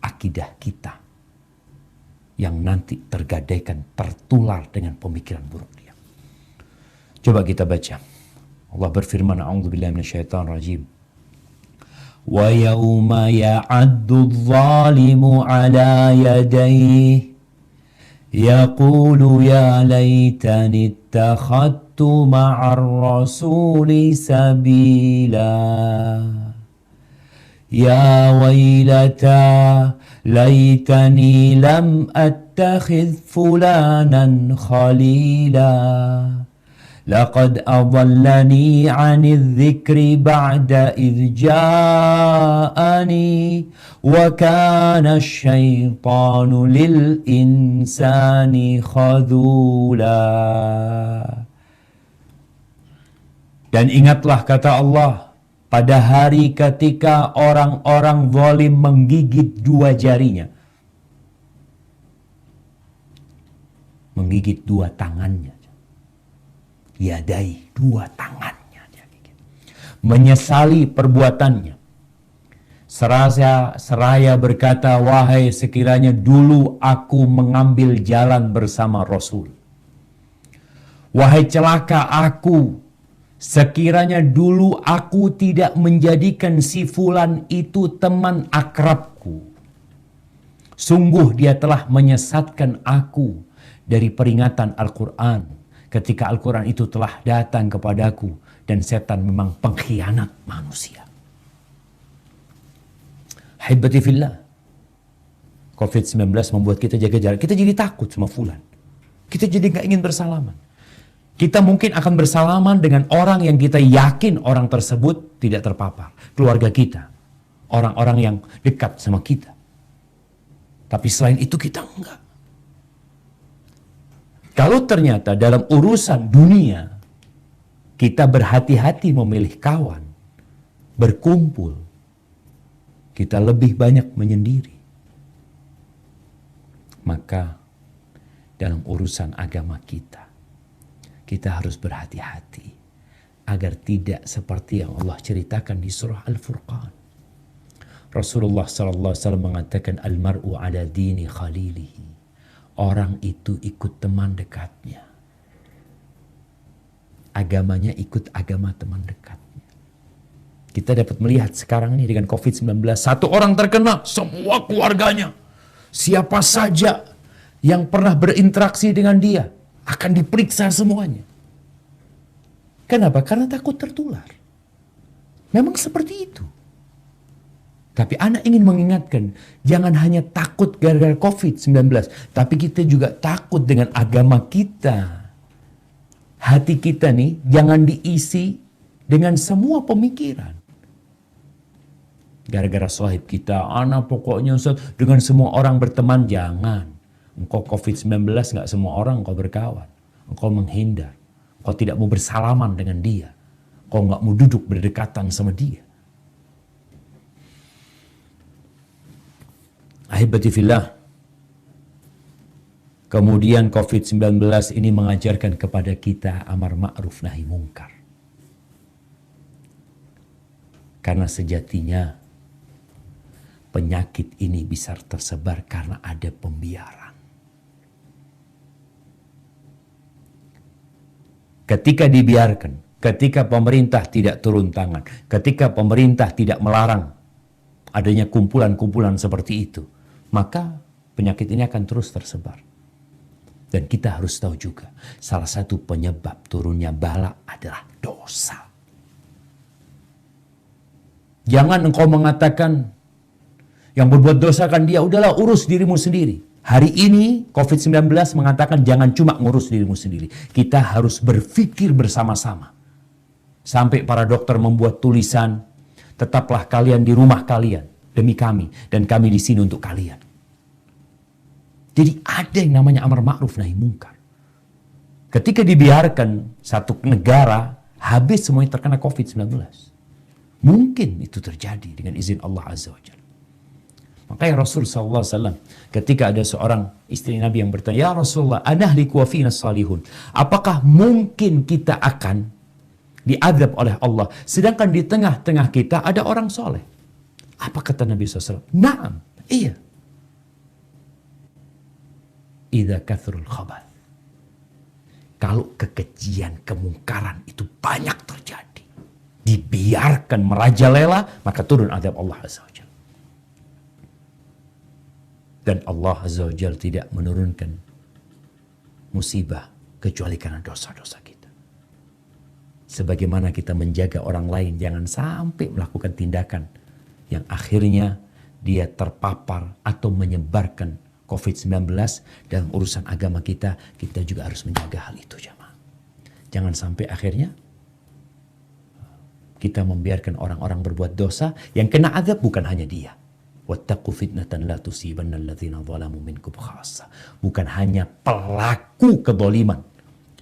akidah kita yang nanti tergadaikan, tertular dengan pemikiran buruk dia. Coba kita baca. Allah berfirman, a'udzubillahi minasyaitonir rajim. Wa yauma ya'addu adh-dhalimu 'ala yadayhi yaqulu ya laitani ittakhadtu ma'ar rasuli sabila. Ya wailata laitani lam attakhidh fulanan khalila. Laqad adallani 'anil dhikri ba'da idh ja'ani wa kana asy-syaitanu lil insani khadula. Dan ingatlah kata Allah, pada hari ketika orang-orang zalim menggigit dua jarinya, menggigit dua tangannya, yadai, dua tangannya dia gigit, menyesali perbuatannya, seraya berkata, wahai sekiranya dulu aku mengambil jalan bersama Rasul, wahai celaka aku, sekiranya dulu aku tidak menjadikan si fulan itu teman akrabku. Sungguh dia telah menyesatkan aku dari peringatan Al-Quran ketika Al-Quran itu telah datang kepadaku, dan setan memang pengkhianat manusia. Haibati fillah, COVID-19 membuat kita jaga jarak. Kita jadi takut sama fulan. Kita jadi gak ingin bersalaman. Kita mungkin akan bersalaman dengan orang yang kita yakin orang tersebut tidak terpapar. Keluarga kita, orang-orang yang dekat sama kita. Tapi selain itu kita enggak. Kalau ternyata dalam urusan dunia kita berhati-hati memilih kawan, berkumpul, kita lebih banyak menyendiri. Maka dalam urusan agama kita harus berhati-hati agar tidak seperti yang Allah ceritakan di surah Al-Furqan. Rasulullah SAW mengatakan, al-mar'u ala dini khalilihi. Orang itu ikut teman dekatnya. Agamanya ikut agama teman dekatnya. Kita dapat melihat sekarang ini dengan COVID-19. Satu orang terkena, semua keluarganya. Siapa saja yang pernah berinteraksi dengan dia akan diperiksa semuanya. Kenapa? Karena takut tertular. Memang seperti itu. Tapi anak ingin mengingatkan, jangan hanya takut gara-gara COVID-19, tapi kita juga takut dengan agama kita. Hati kita nih jangan diisi dengan semua pemikiran. Gara-gara sahib kita, anak pokoknya dengan semua orang berteman, jangan. Engkau COVID-19 gak semua orang engkau berkawan. Engkau menghindar. Engkau tidak mau bersalaman dengan dia. Engkau gak mau duduk berdekatan sama dia. Ahibati fillah. Kemudian COVID-19 ini mengajarkan kepada kita amar ma'ruf nahi mungkar. Karena sejatinya penyakit ini bisa tersebar karena ada pembiaran. Ketika dibiarkan, ketika pemerintah tidak turun tangan, ketika pemerintah tidak melarang adanya kumpulan-kumpulan seperti itu, maka penyakit ini akan terus tersebar. Dan kita harus tahu juga, salah satu penyebab turunnya bala adalah dosa. Jangan engkau mengatakan, yang berbuat dosa kan dia, udahlah urus dirimu sendiri. Hari ini COVID-19 mengatakan jangan cuma ngurus dirimu sendiri. Kita harus berpikir bersama-sama. Sampai para dokter membuat tulisan, tetaplah kalian di rumah kalian demi kami, dan kami di sini untuk kalian. Jadi ada yang namanya amar ma'ruf nahi mungkar. Ketika dibiarkan satu negara habis semuanya terkena COVID-19, mungkin itu terjadi dengan izin Allah Azza wa Jalla. Makanya Rasul SAW ketika ada seorang istri Nabi yang bertanya, ya Rasulullah, anahliku wa fina salihun. Apakah mungkin kita akan diadab oleh Allah sedangkan di tengah-tengah kita ada orang soleh? Apa kata Nabi SAW? Naam, iya. Idza kathrul khabath. Kalau kekejian, kemungkaran itu banyak terjadi, dibiarkan merajalela, maka turun adab Allah Azza wa Jalla. Dan Allah Azza wa Jalla tidak menurunkan musibah kecuali karena dosa-dosa kita. Sebagaimana kita menjaga orang lain jangan sampai melakukan tindakan yang akhirnya dia terpapar atau menyebarkan COVID-19 dalam urusan agama kita, kita juga harus menjaga hal itu, jamaah. Jangan sampai akhirnya kita membiarkan orang-orang berbuat dosa yang kena azab bukan hanya dia. Wattaqu fitnatan la tusibanna alladzina zalamu minkum khassa. Bukan hanya pelaku kezaliman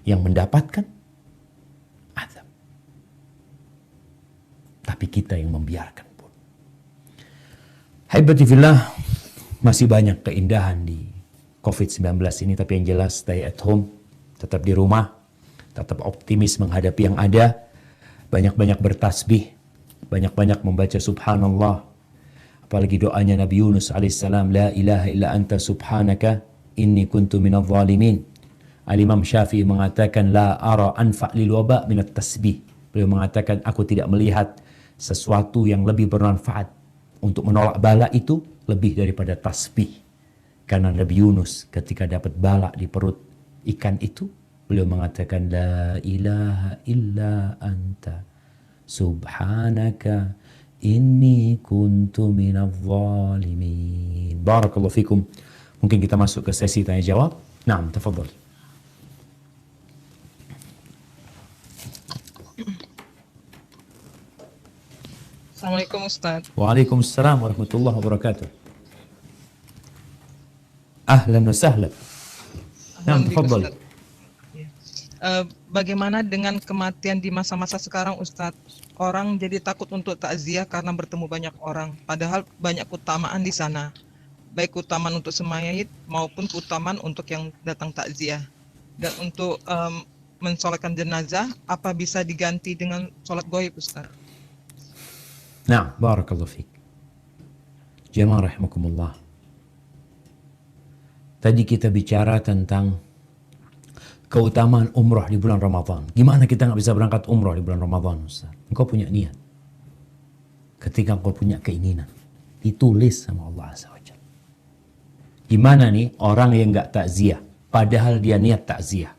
yang mendapatkan azab, tapi kita yang membiarkan pun. Haibati fillah, masih banyak keindahan di COVID-19 ini, tapi yang jelas stay at home, tetap di rumah, tetap optimis menghadapi yang ada, banyak-banyak bertasbih, banyak-banyak membaca subhanallah. Apalagi doanya Nabi Yunus alaihissalam, la ilaha illa anta subhanaka inni kuntu minadh zalimin. Al-Imam Syafi'i mengatakan, la ara anfa' lil waba' minat tasbih. Beliau mengatakan, aku tidak melihat sesuatu yang lebih bermanfaat untuk menolak bala itu lebih daripada tasbih. Karena Nabi Yunus ketika dapat bala di perut ikan itu, beliau mengatakan, la ilaha illa anta subhanaka inni kuntu minadh zalimin. Barakallahu fikum. Mungkin kita masuk ke sesi tanya jawab. Naam, tafadhal. Assalamualaikum Ustaz. Waalaikumsalam warahmatullahi wabarakatuh. Ahlan wa sahlan. Naam, tafadhal. Bagaimana dengan kematian di masa-masa sekarang Ustadz? Orang jadi takut untuk takziah karena bertemu banyak orang, padahal banyak keutamaan di sana, baik keutamaan untuk semayit maupun keutamaan untuk yang datang takziah. Dan untuk mensolatkan jenazah, apa bisa diganti dengan sholat goib, Ustaz? Nah, barakallahu fiik. Jamaah rahimakumullah. Tadi kita bicara tentang keutamaan umrah di bulan Ramadan. Gimana kita nggak bisa berangkat umrah di bulan Ramadan, Ustaz? Engkau punya niat. Ketika engkau punya keinginan, ditulis sama Allah Azza wa Jalla. Gimana nih orang yang nggak takziah, padahal dia niat takziah.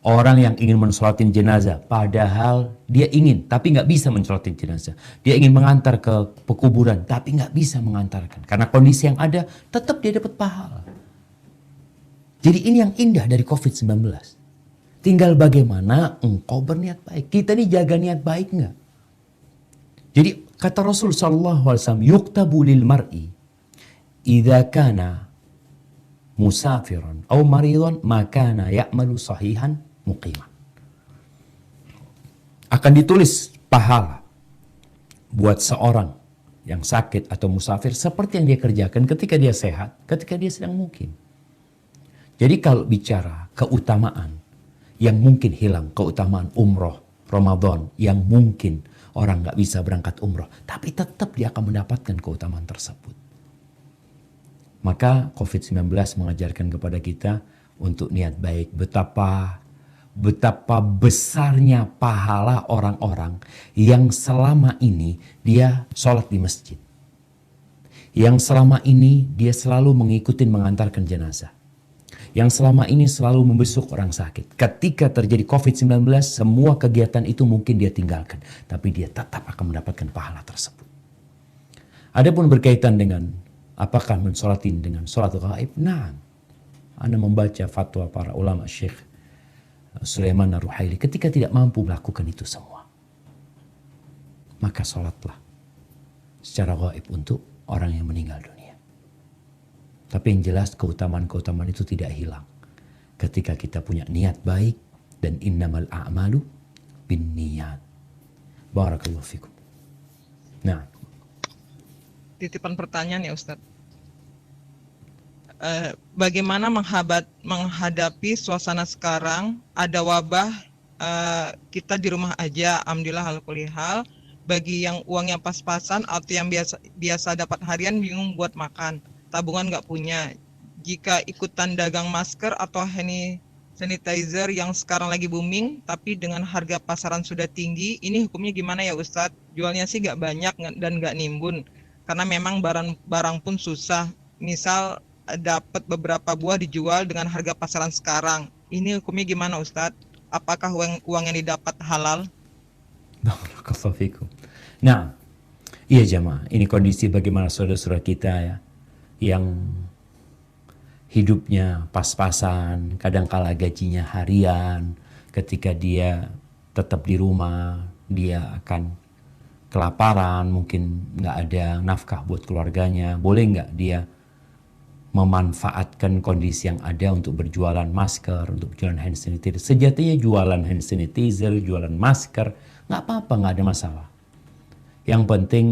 Orang yang ingin mensolatin jenazah, padahal dia ingin, tapi nggak bisa mensolatin jenazah. Dia ingin mengantar ke pekuburan, tapi nggak bisa mengantarkan. Karena kondisi yang ada, tetap dia dapat pahala. Jadi ini yang indah dari COVID-19. Tinggal bagaimana engkau berniat baik. Kita ini jaga niat baik nggak? Jadi kata Rasul SAW, yuktabu lil mar'i idza kana musafiran atau maridan makana ya'malu sahihan muqiman. Akan ditulis pahala buat seorang yang sakit atau musafir seperti yang dia kerjakan ketika dia sehat, ketika dia sedang mukim. Jadi kalau bicara keutamaan yang mungkin hilang, keutamaan umroh Ramadan yang mungkin orang nggak bisa berangkat umroh, tapi tetap dia akan mendapatkan keutamaan tersebut. Maka COVID-19 mengajarkan kepada kita untuk niat baik. Betapa betapa besarnya pahala orang-orang yang selama ini dia sholat di masjid. Yang selama ini dia selalu mengikuti mengantarkan jenazah. Yang selama ini selalu membesuk orang sakit. Ketika terjadi COVID-19, semua kegiatan itu mungkin dia tinggalkan. Tapi dia tetap akan mendapatkan pahala tersebut. Adapun berkaitan dengan apakah mensolatin dengan sholat gaib? Nah, Anda membaca fatwa para ulama Syekh Sulaiman Ar-Ruhaili ketika tidak mampu melakukan itu semua. Maka sholatlah secara gaib untuk orang yang meninggal dunia. Tapi yang jelas keutamaan-keutamaan itu tidak hilang ketika kita punya niat baik dan innamal a'malu binniyat. Barakallahu fikum. Nah, Titipan pertanyaan ya Ustadz. Bagaimana menghadapi suasana sekarang, ada wabah, kita di rumah aja, alhamdulillah ala kulli hal. Bagi yang uangnya pas-pasan atau yang biasa dapat harian bingung buat makan, tabungan nggak punya. Jika ikutan dagang masker atau hand sanitizer yang sekarang lagi booming, tapi dengan harga pasaran sudah tinggi, ini hukumnya gimana ya Ustadz? Jualnya sih nggak banyak dan nggak nimbun, karena memang barang pun susah. Misal dapat beberapa buah dijual dengan harga pasaran sekarang, ini hukumnya gimana Ustadz? Apakah uang yang didapat halal? barakallahu fikum. Nah, iya jamaah, ini kondisi bagaimana saudara-saudara kita ya, yang hidupnya pas-pasan, kadangkala gajinya harian, ketika dia tetap di rumah, dia akan kelaparan, mungkin nggak ada nafkah buat keluarganya. Boleh nggak dia memanfaatkan kondisi yang ada untuk berjualan masker, untuk berjualan hand sanitizer? Sejatinya jualan hand sanitizer, jualan masker, nggak apa-apa, nggak ada masalah. Yang penting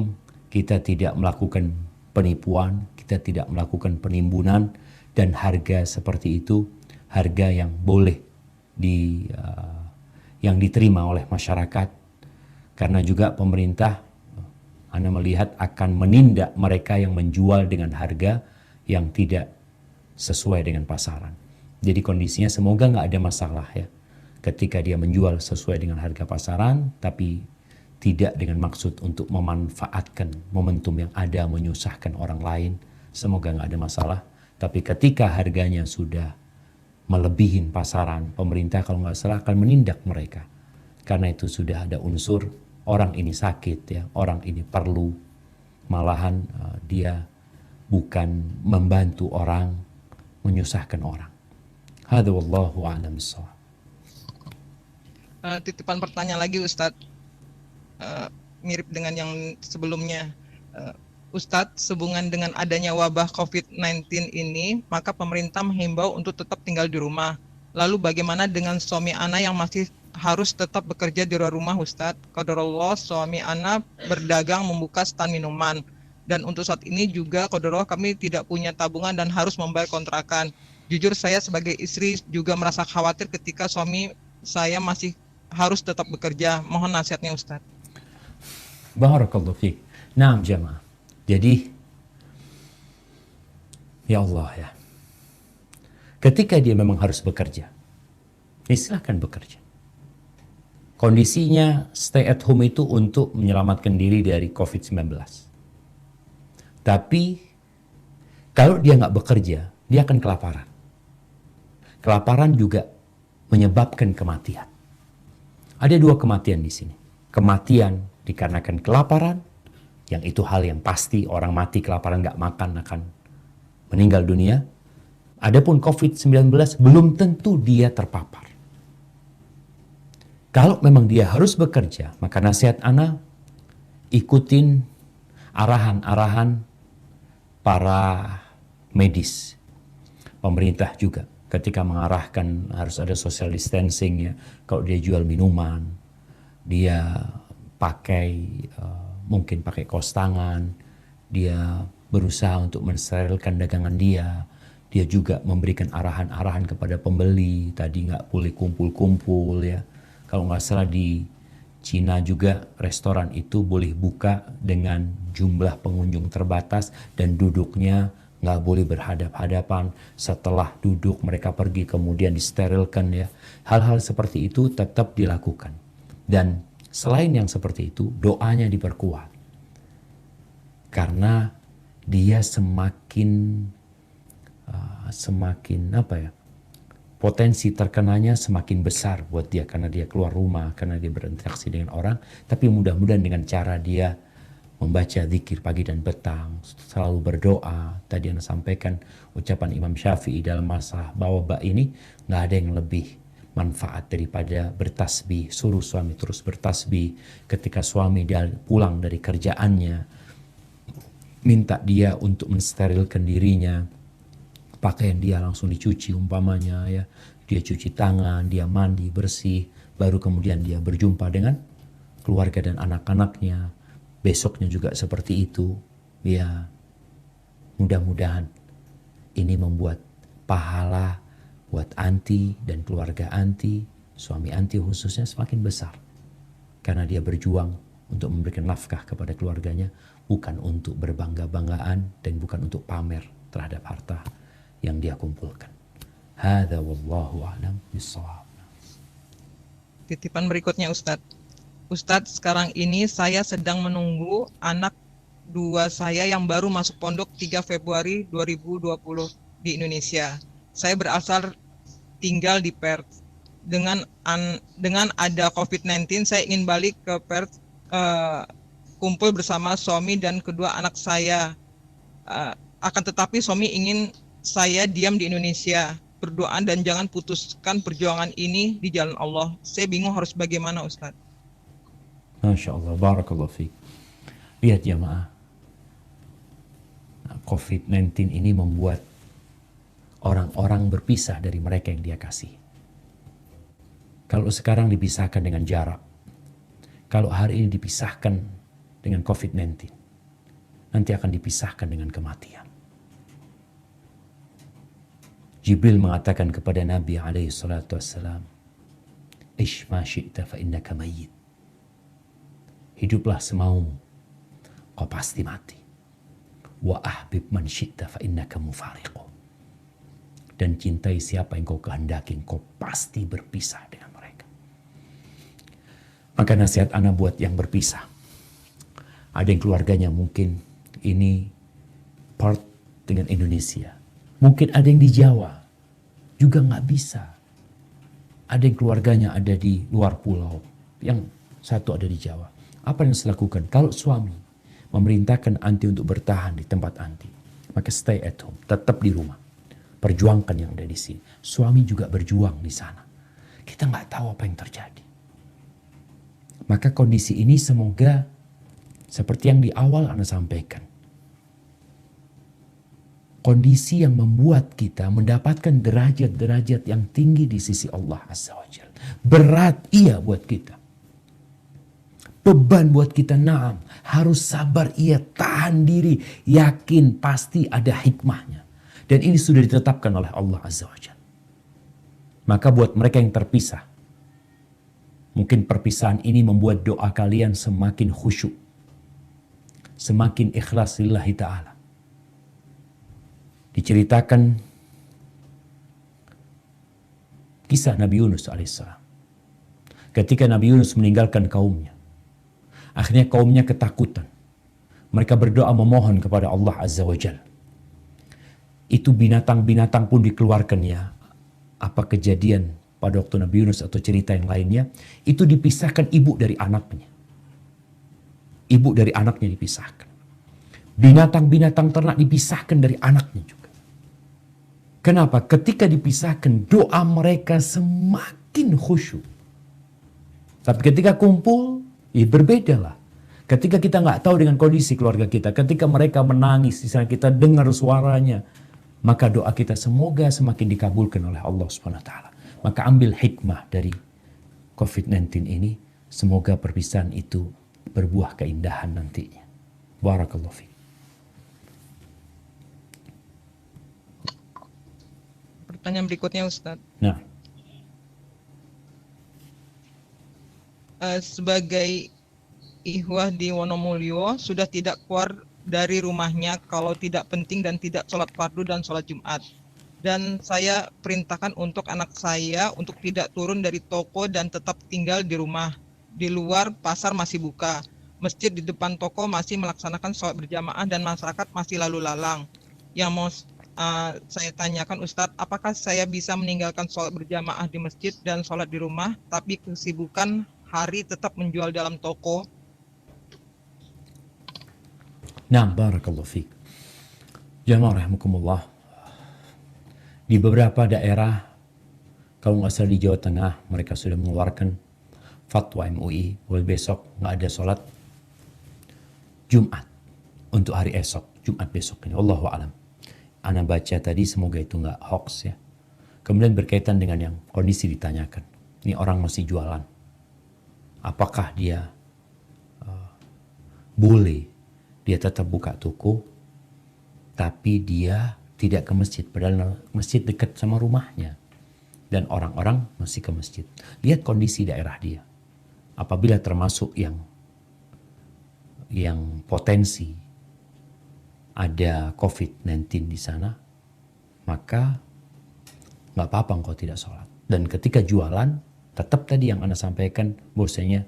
kita tidak melakukan penipuan, kita tidak melakukan penimbunan, dan harga seperti itu harga yang boleh yang diterima oleh masyarakat. Karena juga pemerintah, Anda melihat, akan menindak mereka yang menjual dengan harga yang tidak sesuai dengan pasaran. Jadi kondisinya semoga nggak ada masalah ya, ketika dia menjual sesuai dengan harga pasaran, tapi tidak dengan maksud untuk memanfaatkan momentum yang ada, menyusahkan orang lain. Semoga nggak ada masalah. Tapi ketika harganya sudah melebihi pasaran, pemerintah kalau nggak salah akan menindak mereka. Karena itu sudah ada unsur orang ini sakit ya, orang ini perlu. Malahan dia bukan membantu orang, menyusahkan orang. Hadza wallahu a'lam bissawab. Titipan pertanyaan lagi Ustadz. Mirip dengan yang sebelumnya. Ustadz, sehubungan dengan adanya wabah COVID-19 ini, maka pemerintah menghimbau untuk tetap tinggal di rumah. Lalu bagaimana dengan suami Ana yang masih harus tetap bekerja di luar rumah Ustadz? Qadarullah, suami Ana berdagang membuka stand minuman. Dan untuk saat ini juga qadarullah kami tidak punya tabungan dan harus membayar kontrakan. Jujur saya sebagai istri juga merasa khawatir ketika suami saya masih harus tetap bekerja. Mohon nasihatnya Ustadz. Barakallahu fiik. Nah, jamaah. Jadi, ya Allah ya. Ketika dia memang harus bekerja, ya silahkan bekerja. Kondisinya stay at home itu untuk menyelamatkan diri dari COVID-19. Tapi, kalau dia nggak bekerja, dia akan kelaparan. Kelaparan juga menyebabkan kematian. Ada dua kematian di sini. Kematian dikarenakan kelaparan, yang itu hal yang pasti, orang mati kelaparan nggak makan akan meninggal dunia. Adapun COVID-19 belum tentu dia terpapar. Kalau memang dia harus bekerja, maka nasihat Ana, ikutin arahan-arahan para medis. Pemerintah juga ketika mengarahkan harus ada social distancing ya. Kalau dia jual minuman, dia mungkin pakai kaos tangan, dia berusaha untuk mensterilkan dagangan dia juga memberikan arahan-arahan kepada pembeli, tadi nggak boleh kumpul-kumpul ya. Kalau nggak salah di Cina juga restoran itu boleh buka dengan jumlah pengunjung terbatas dan duduknya nggak boleh berhadap-hadapan, setelah duduk mereka pergi kemudian disterilkan ya. Hal-hal seperti itu tetap dilakukan. Dan selain yang seperti itu, doanya diperkuat. Karena dia semakin potensi terkenanya semakin besar buat dia karena dia keluar rumah, karena dia berinteraksi dengan orang. Tapi mudah-mudahan dengan cara dia membaca zikir pagi dan petang, selalu berdoa. Tadi yang sampaikan ucapan Imam Syafi'i dalam masalah bawa ini, nggak ada yang lebih manfaat daripada bertasbih. Suruh suami terus bertasbih. Ketika suami dia pulang dari kerjaannya, minta dia untuk mensterilkan dirinya. Pakaian dia langsung dicuci umpamanya ya. Dia cuci tangan, dia mandi bersih, baru kemudian dia berjumpa dengan keluarga dan anak-anaknya. Besoknya juga seperti itu. Ya, mudah-mudahan ini membuat pahala buat anti dan keluarga anti, suami anti khususnya semakin besar. Karena dia berjuang untuk memberikan nafkah kepada keluarganya, bukan untuk berbangga-banggaan dan bukan untuk pamer terhadap harta yang dia kumpulkan. Hadza wallahu a'lam bissawab. Titipan berikutnya Ustadz. Ustadz, sekarang ini saya sedang menunggu anak 2 saya yang baru masuk pondok 3 Februari 2020 di Indonesia. Saya berasal tinggal di Perth. Dengan ada COVID-19, saya ingin balik ke Perth, kumpul bersama suami dan kedua anak saya. Akan tetapi suami ingin saya diam di Indonesia, berdoa dan jangan putuskan perjuangan ini di jalan Allah. Saya bingung harus bagaimana, Ustadz. Masya Allah, barakallahu fiik. Lihat jamaah, COVID-19 ini membuat orang-orang berpisah dari mereka yang dia kasih. Kalau sekarang dipisahkan dengan jarak, kalau hari ini dipisahkan dengan COVID-19, nanti akan dipisahkan dengan kematian. Jibril mengatakan kepada Nabi SAW, "Ish ma syi'ta fa innaka mayyit." Hiduplah semaumu, kau pasti mati. Wa ahbib man syi'ta fa innaka mufariqu. Dan cintai siapa yang kau kehendaki, kau pasti berpisah dengan mereka. Maka nasihat ana buat yang berpisah. Ada yang keluarganya mungkin ini part dengan Indonesia. Mungkin ada yang di Jawa, juga nggak bisa. Ada yang keluarganya ada di luar pulau, yang satu ada di Jawa. Apa yang harus dilakukan? Kalau suami memerintahkan anti untuk bertahan di tempat anti, maka stay at home, tetap di rumah. Perjuangkan yang ada di sini. Suami juga berjuang di sana. Kita nggak tahu apa yang terjadi. Maka kondisi ini semoga seperti yang di awal Anda sampaikan. Kondisi yang membuat kita mendapatkan derajat-derajat yang tinggi di sisi Allah Azza wa Jalla. Berat iya buat kita. Beban buat kita, naam. Harus sabar iya, tahan diri. Yakin pasti ada hikmahnya. Dan ini sudah ditetapkan oleh Allah Azza wa Jalla. Maka buat mereka yang terpisah, mungkin perpisahan ini membuat doa kalian semakin khusyuk. Semakin ikhlas lillahi ta'ala. Diceritakan kisah Nabi Yunus alaihissalam. Ketika Nabi Yunus meninggalkan kaumnya, akhirnya kaumnya ketakutan. Mereka berdoa memohon kepada Allah Azza wa Jalla. Itu binatang-binatang pun dikeluarkan ya. Apa kejadian pada waktu Nabi Yunus atau cerita yang lainnya, itu dipisahkan ibu dari anaknya. Ibu dari anaknya dipisahkan. Binatang-binatang ternak dipisahkan dari anaknya juga. Kenapa? Ketika dipisahkan, doa mereka semakin khusyuk. Tapi ketika kumpul, ya berbedalah. Ketika kita nggak tahu dengan kondisi keluarga kita, ketika mereka menangis, di sana kita dengar suaranya, maka doa kita semoga semakin dikabulkan oleh Allah Subhanahu wa taala. Maka ambil hikmah dari COVID-19 ini, semoga perpisahan itu berbuah keindahan nantinya. Barakallahu fiik. Pertanyaan berikutnya Ustadz. Nah, Sebagai ihwah di Wonomulyo sudah tidak keluar dari rumahnya kalau tidak penting dan tidak sholat fardu dan sholat Jumat. Dan saya perintahkan untuk anak saya untuk tidak turun dari toko dan tetap tinggal di rumah. Di luar pasar masih buka. Masjid di depan toko masih melaksanakan sholat berjamaah dan masyarakat masih lalu lalang. Yang mau saya tanyakan Ustadz, apakah saya bisa meninggalkan sholat berjamaah di masjid dan sholat di rumah, tapi kesibukan hari tetap menjual dalam toko? Nah, barakallahu fiik. Jamaah rahimakumullah. Di beberapa daerah, kalau nggak salah di Jawa Tengah, mereka sudah mengeluarkan fatwa MUI, mulai besok nggak ada sholat Jumat untuk hari esok, Jumat besok ini. Wallahu alam. Ana baca tadi, semoga itu nggak hoax ya. Kemudian berkaitan dengan yang kondisi ditanyakan. Ini orang masih jualan. Apakah dia boleh dia tetap buka toko, tapi dia tidak ke masjid, padahal masjid dekat sama rumahnya. Dan orang-orang masih ke masjid. Lihat kondisi daerah dia. Apabila termasuk yang potensi ada COVID-19 di sana, maka nggak apa-apa engkau tidak sholat. Dan ketika jualan, tetap tadi yang Anda sampaikan, bahwasanya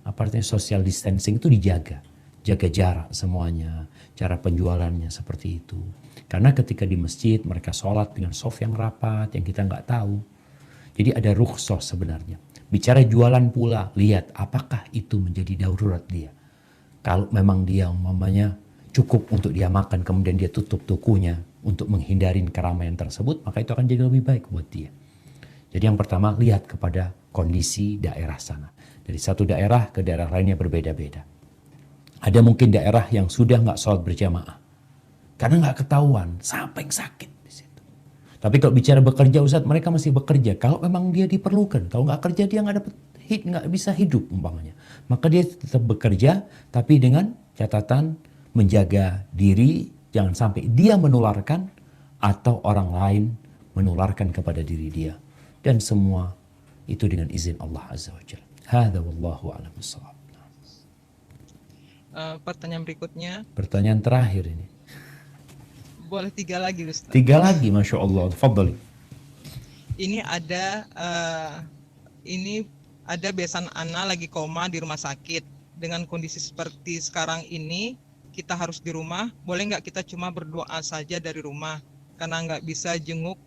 artinya social distancing itu dijaga. Jaga jarak semuanya, cara penjualannya seperti itu. Karena ketika di masjid mereka sholat dengan shaf yang rapat, yang kita nggak tahu. Jadi ada rukhsah sebenarnya. Bicara jualan pula, lihat apakah itu menjadi darurat dia. Kalau memang dia umpamanya cukup untuk dia makan, kemudian dia tutup tokonya untuk menghindari keramaian tersebut, maka itu akan jadi lebih baik buat dia. Jadi yang pertama, lihat kepada kondisi daerah sana. Dari satu daerah ke daerah lainnya berbeda-beda. Ada mungkin daerah yang sudah nggak sholat berjamaah. Karena nggak ketahuan, sampai sakit di situ. Tapi kalau bicara bekerja, Ustaz, mereka masih bekerja. Kalau memang dia diperlukan, kalau nggak kerja dia nggak bisa hidup umpamanya. Maka dia tetap bekerja, tapi dengan catatan menjaga diri, jangan sampai dia menularkan atau orang lain menularkan kepada diri dia. Dan semua itu dengan izin Allah Azza wa Jalla. Hadza wallahu a'lam bissawab. Pertanyaan berikutnya. Pertanyaan terakhir ini. Boleh 3 lagi, Ustaz. 3 lagi, Masya Allah. Tafadhali. Ini ada besan Ana lagi koma di rumah sakit. Dengan kondisi seperti sekarang ini, kita harus di rumah. Boleh nggak kita cuma berdoa saja dari rumah? Karena nggak bisa jenguk,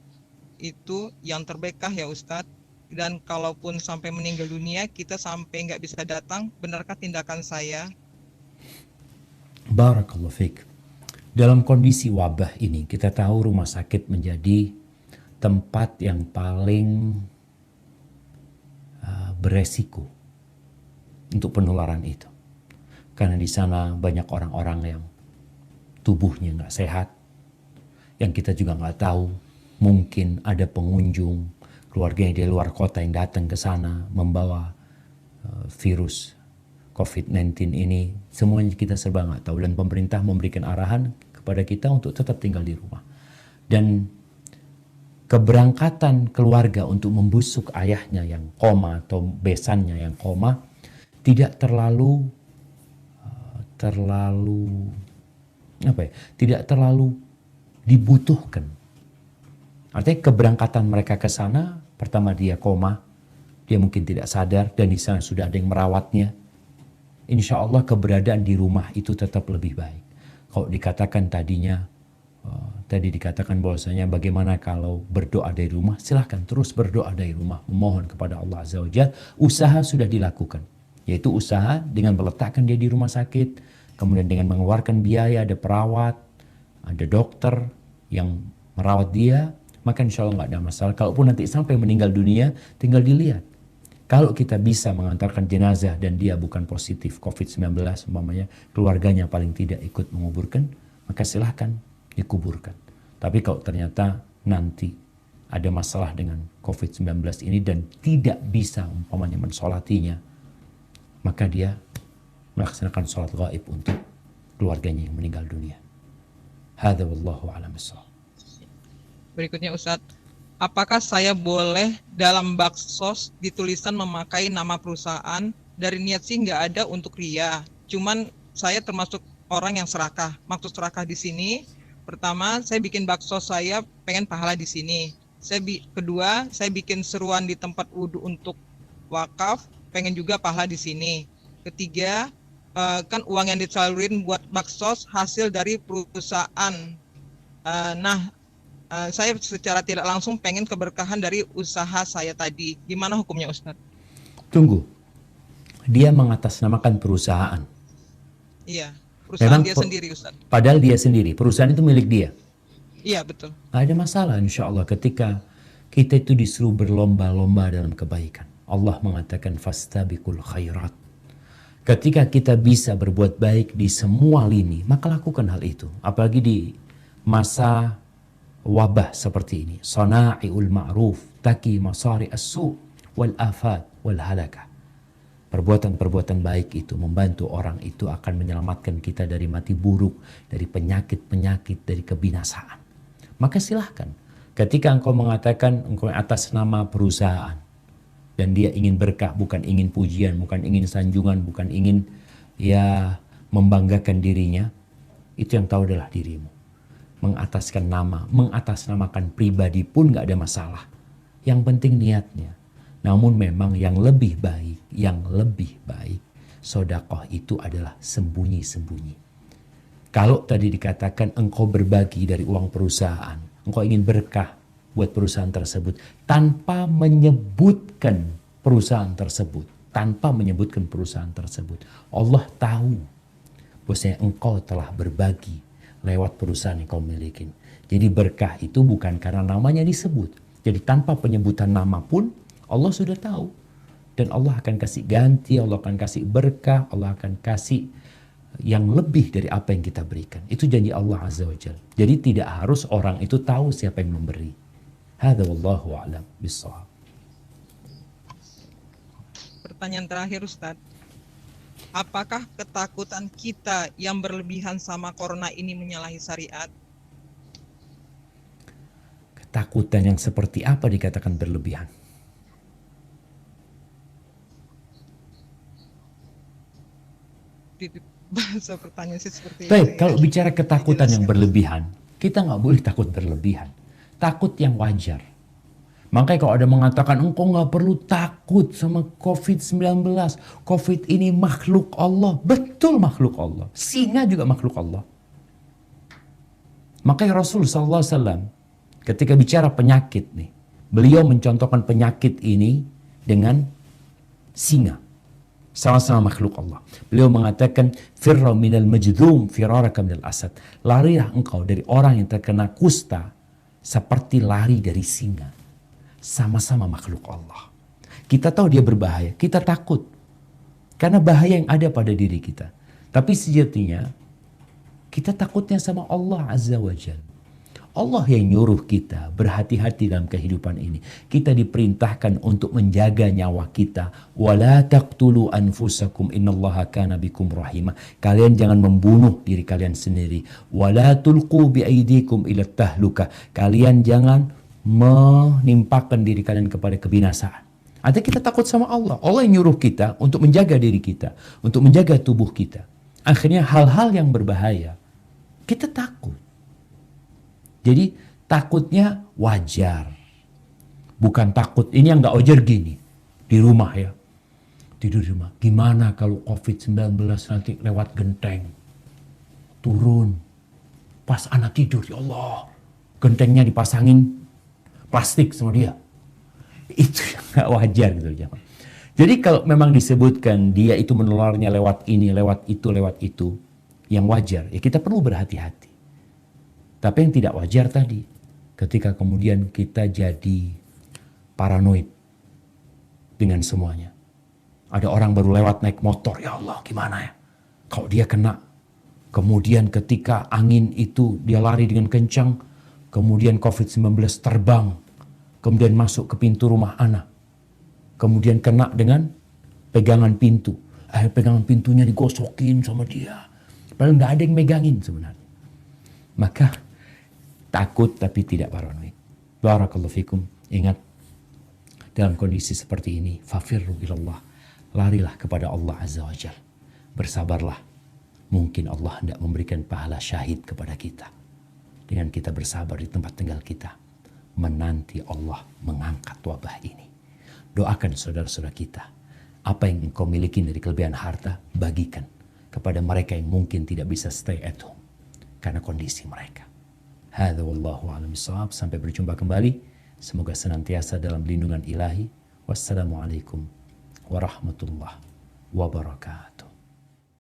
itu yang terbaik ya Ustadz? Dan kalaupun sampai meninggal dunia, kita sampai nggak bisa datang. Benarkah tindakan saya? Barakallahu fiik. Dalam kondisi wabah ini, kita tahu rumah sakit menjadi tempat yang paling beresiko untuk penularan itu. Karena di sana banyak orang-orang yang tubuhnya nggak sehat, yang kita juga nggak tahu, mungkin ada pengunjung keluarganya di luar kota yang datang ke sana membawa virus COVID-19 ini. Semuanya kita serba nggak tahu, dan pemerintah memberikan arahan kepada kita untuk tetap tinggal di rumah. Dan keberangkatan keluarga untuk membusuk ayahnya yang koma atau besannya yang koma tidak terlalu dibutuhkan. Artinya keberangkatan mereka ke sana, pertama dia koma, dia mungkin tidak sadar, dan di sana sudah ada yang merawatnya. Insya Allah keberadaan di rumah itu tetap lebih baik. Kalau dikatakan tadi dikatakan bahwasanya bagaimana kalau berdoa dari rumah, silahkan terus berdoa dari rumah, memohon kepada Allah Azza wa Jalla. Usaha sudah dilakukan, yaitu usaha dengan meletakkan dia di rumah sakit, kemudian dengan mengeluarkan biaya, ada perawat, ada dokter yang merawat dia, maka insya Allah nggak ada masalah. Kalaupun nanti sampai meninggal dunia, tinggal dilihat. Kalau kita bisa mengantarkan jenazah dan dia bukan positif COVID-19, umpamanya keluarganya paling tidak ikut menguburkan, maka silahkan dikuburkan. Tapi kalau ternyata nanti ada masalah dengan COVID-19 ini dan tidak bisa umpamanya mensolatinya, maka dia melaksanakan sholat gaib untuk keluarganya yang meninggal dunia. Hadza wallahu a'lam bissawab. Berikutnya Ustadz, apakah saya boleh dalam baksos ditulisan memakai nama perusahaan? Dari niat sih nggak ada untuk ria, cuman saya termasuk orang yang serakah. Maksud serakah di sini, pertama saya bikin bakso, saya pengen pahala di sini. Kedua, saya bikin seruan di tempat wudhu untuk wakaf, pengen juga pahala di sini. Ketiga, kan uang yang disalurin buat bakso hasil dari perusahaan. Saya secara tidak langsung pengen keberkahan dari usaha saya tadi. Gimana hukumnya, Ustadz? Tunggu, dia mengatasnamakan perusahaan. Iya, perusahaan dia sendiri, Ustadz. Padahal dia sendiri, perusahaan itu milik dia. Iya, betul. Nggak ada masalah insya Allah ketika kita itu disuruh berlomba-lomba dalam kebaikan. Allah mengatakan fastabiqul khairat. Ketika kita bisa berbuat baik di semua lini, maka lakukan hal itu. Apalagi di masa wabah seperti ini. Sana'iul ma'ruf, taki masari as-su' wal afat wal halakah. Perbuatan-perbuatan baik itu membantu orang itu akan menyelamatkan kita dari mati buruk, dari penyakit-penyakit, dari kebinasaan. Maka silahkan. Ketika engkau mengatakan engkau atas nama perusahaan dan dia ingin berkah, bukan ingin pujian, bukan ingin sanjungan, bukan ingin membanggakan dirinya, itu yang tahu adalah dirimu. Mengataskan nama, mengatasnamakan pribadi pun gak ada masalah. Yang penting niatnya. Namun memang yang lebih baik, sedekah itu adalah sembunyi-sembunyi. Kalau tadi dikatakan engkau berbagi dari uang perusahaan, engkau ingin berkah buat perusahaan tersebut tanpa menyebutkan perusahaan tersebut, Allah tahu bahwasanya engkau telah berbagi lewat perusahaan yang kau miliki. Jadi berkah itu bukan karena namanya disebut. Jadi tanpa penyebutan nama pun Allah sudah tahu. Dan Allah akan kasih ganti, Allah akan kasih berkah, Allah akan kasih yang lebih dari apa yang kita berikan. Itu janji Allah Azza wa Jalla. Jadi tidak harus orang itu tahu siapa yang memberi. Hadza wallahu a'lam bissawab. Pertanyaan terakhir, Ustadz. Apakah ketakutan kita yang berlebihan sama corona ini menyalahi syariat? Ketakutan yang seperti apa dikatakan berlebihan? Bahasa pertanyaan sih seperti Baik, itu. kalau bicara ketakutan yang berlebihan, kita nggak boleh takut berlebihan. Takut yang wajar. Makanya kalau ada mengatakan engkau nggak perlu takut sama COVID-19. COVID ini makhluk Allah. Betul makhluk Allah. Singa juga makhluk Allah. Makanya Rasul SAW ketika bicara penyakit nih, beliau mencontohkan penyakit ini dengan singa. Sama-sama makhluk Allah. Beliau mengatakan firra minal majdhum firaraka minal asad. Larilah engkau dari orang yang terkena kusta seperti lari dari singa. Sama-sama makhluk Allah. Kita tahu dia berbahaya, kita takut. Karena bahaya yang ada pada diri kita. Tapi sejatinya kita takutnya sama Allah Azza wa Jalla. Allah yang nyuruh kita berhati-hati dalam kehidupan ini. Kita diperintahkan untuk menjaga nyawa kita. Wala taqtulu anfusakum innallaha kana bikum rahimah. Kalian jangan membunuh diri kalian sendiri. Wala tulqu biaidikum ila tahlukah. Kalian jangan menimpakan diri kalian kepada kebinasaan. Artinya kita takut sama Allah. Allah yang nyuruh kita untuk menjaga diri kita, untuk menjaga tubuh kita. Akhirnya hal-hal yang berbahaya, kita takut. Jadi takutnya wajar. Bukan takut, ini yang gak wajar gini. Di rumah ya. Tidur di rumah. Gimana kalau COVID-19 nanti lewat genteng? Turun. Pas anak tidur, ya Allah. Gentengnya dipasangin plastik sama dia. Itu yang gak wajar gitu. Jadi kalau memang disebutkan dia itu menularnya lewat ini, lewat itu, yang wajar. Ya kita perlu berhati-hati. Tapi yang tidak wajar tadi, ketika kemudian kita jadi paranoid dengan semuanya. Ada orang baru lewat naik motor, ya Allah gimana ya? Kalau dia kena, kemudian ketika angin itu dia lari dengan kencang, kemudian COVID-19 terbang, kemudian masuk ke pintu rumah anak, kemudian kena dengan pegangan pintu. Pegangan pintunya digosokin sama dia. Padahal nggak ada yang megangin sebenarnya. Maka takut tapi tidak paranoid. Barakallahu fikum. Ingat, dalam kondisi seperti ini, fafirru ilallah. Larilah kepada Allah Azza wa Jalla. Bersabarlah. Mungkin Allah hendak memberikan pahala syahid kepada kita. Dengan kita bersabar di tempat tinggal kita, menanti Allah mengangkat wabah ini. Doakan saudara-saudara kita, apa yang engkau miliki dari kelebihan harta, bagikan kepada mereka yang mungkin tidak bisa stay at home karena kondisi mereka. Hadza wallahu a'lam bishawab. Sampai berjumpa kembali. Semoga senantiasa dalam lindungan ilahi. Wassalamualaikum warahmatullahi wabarakatuh.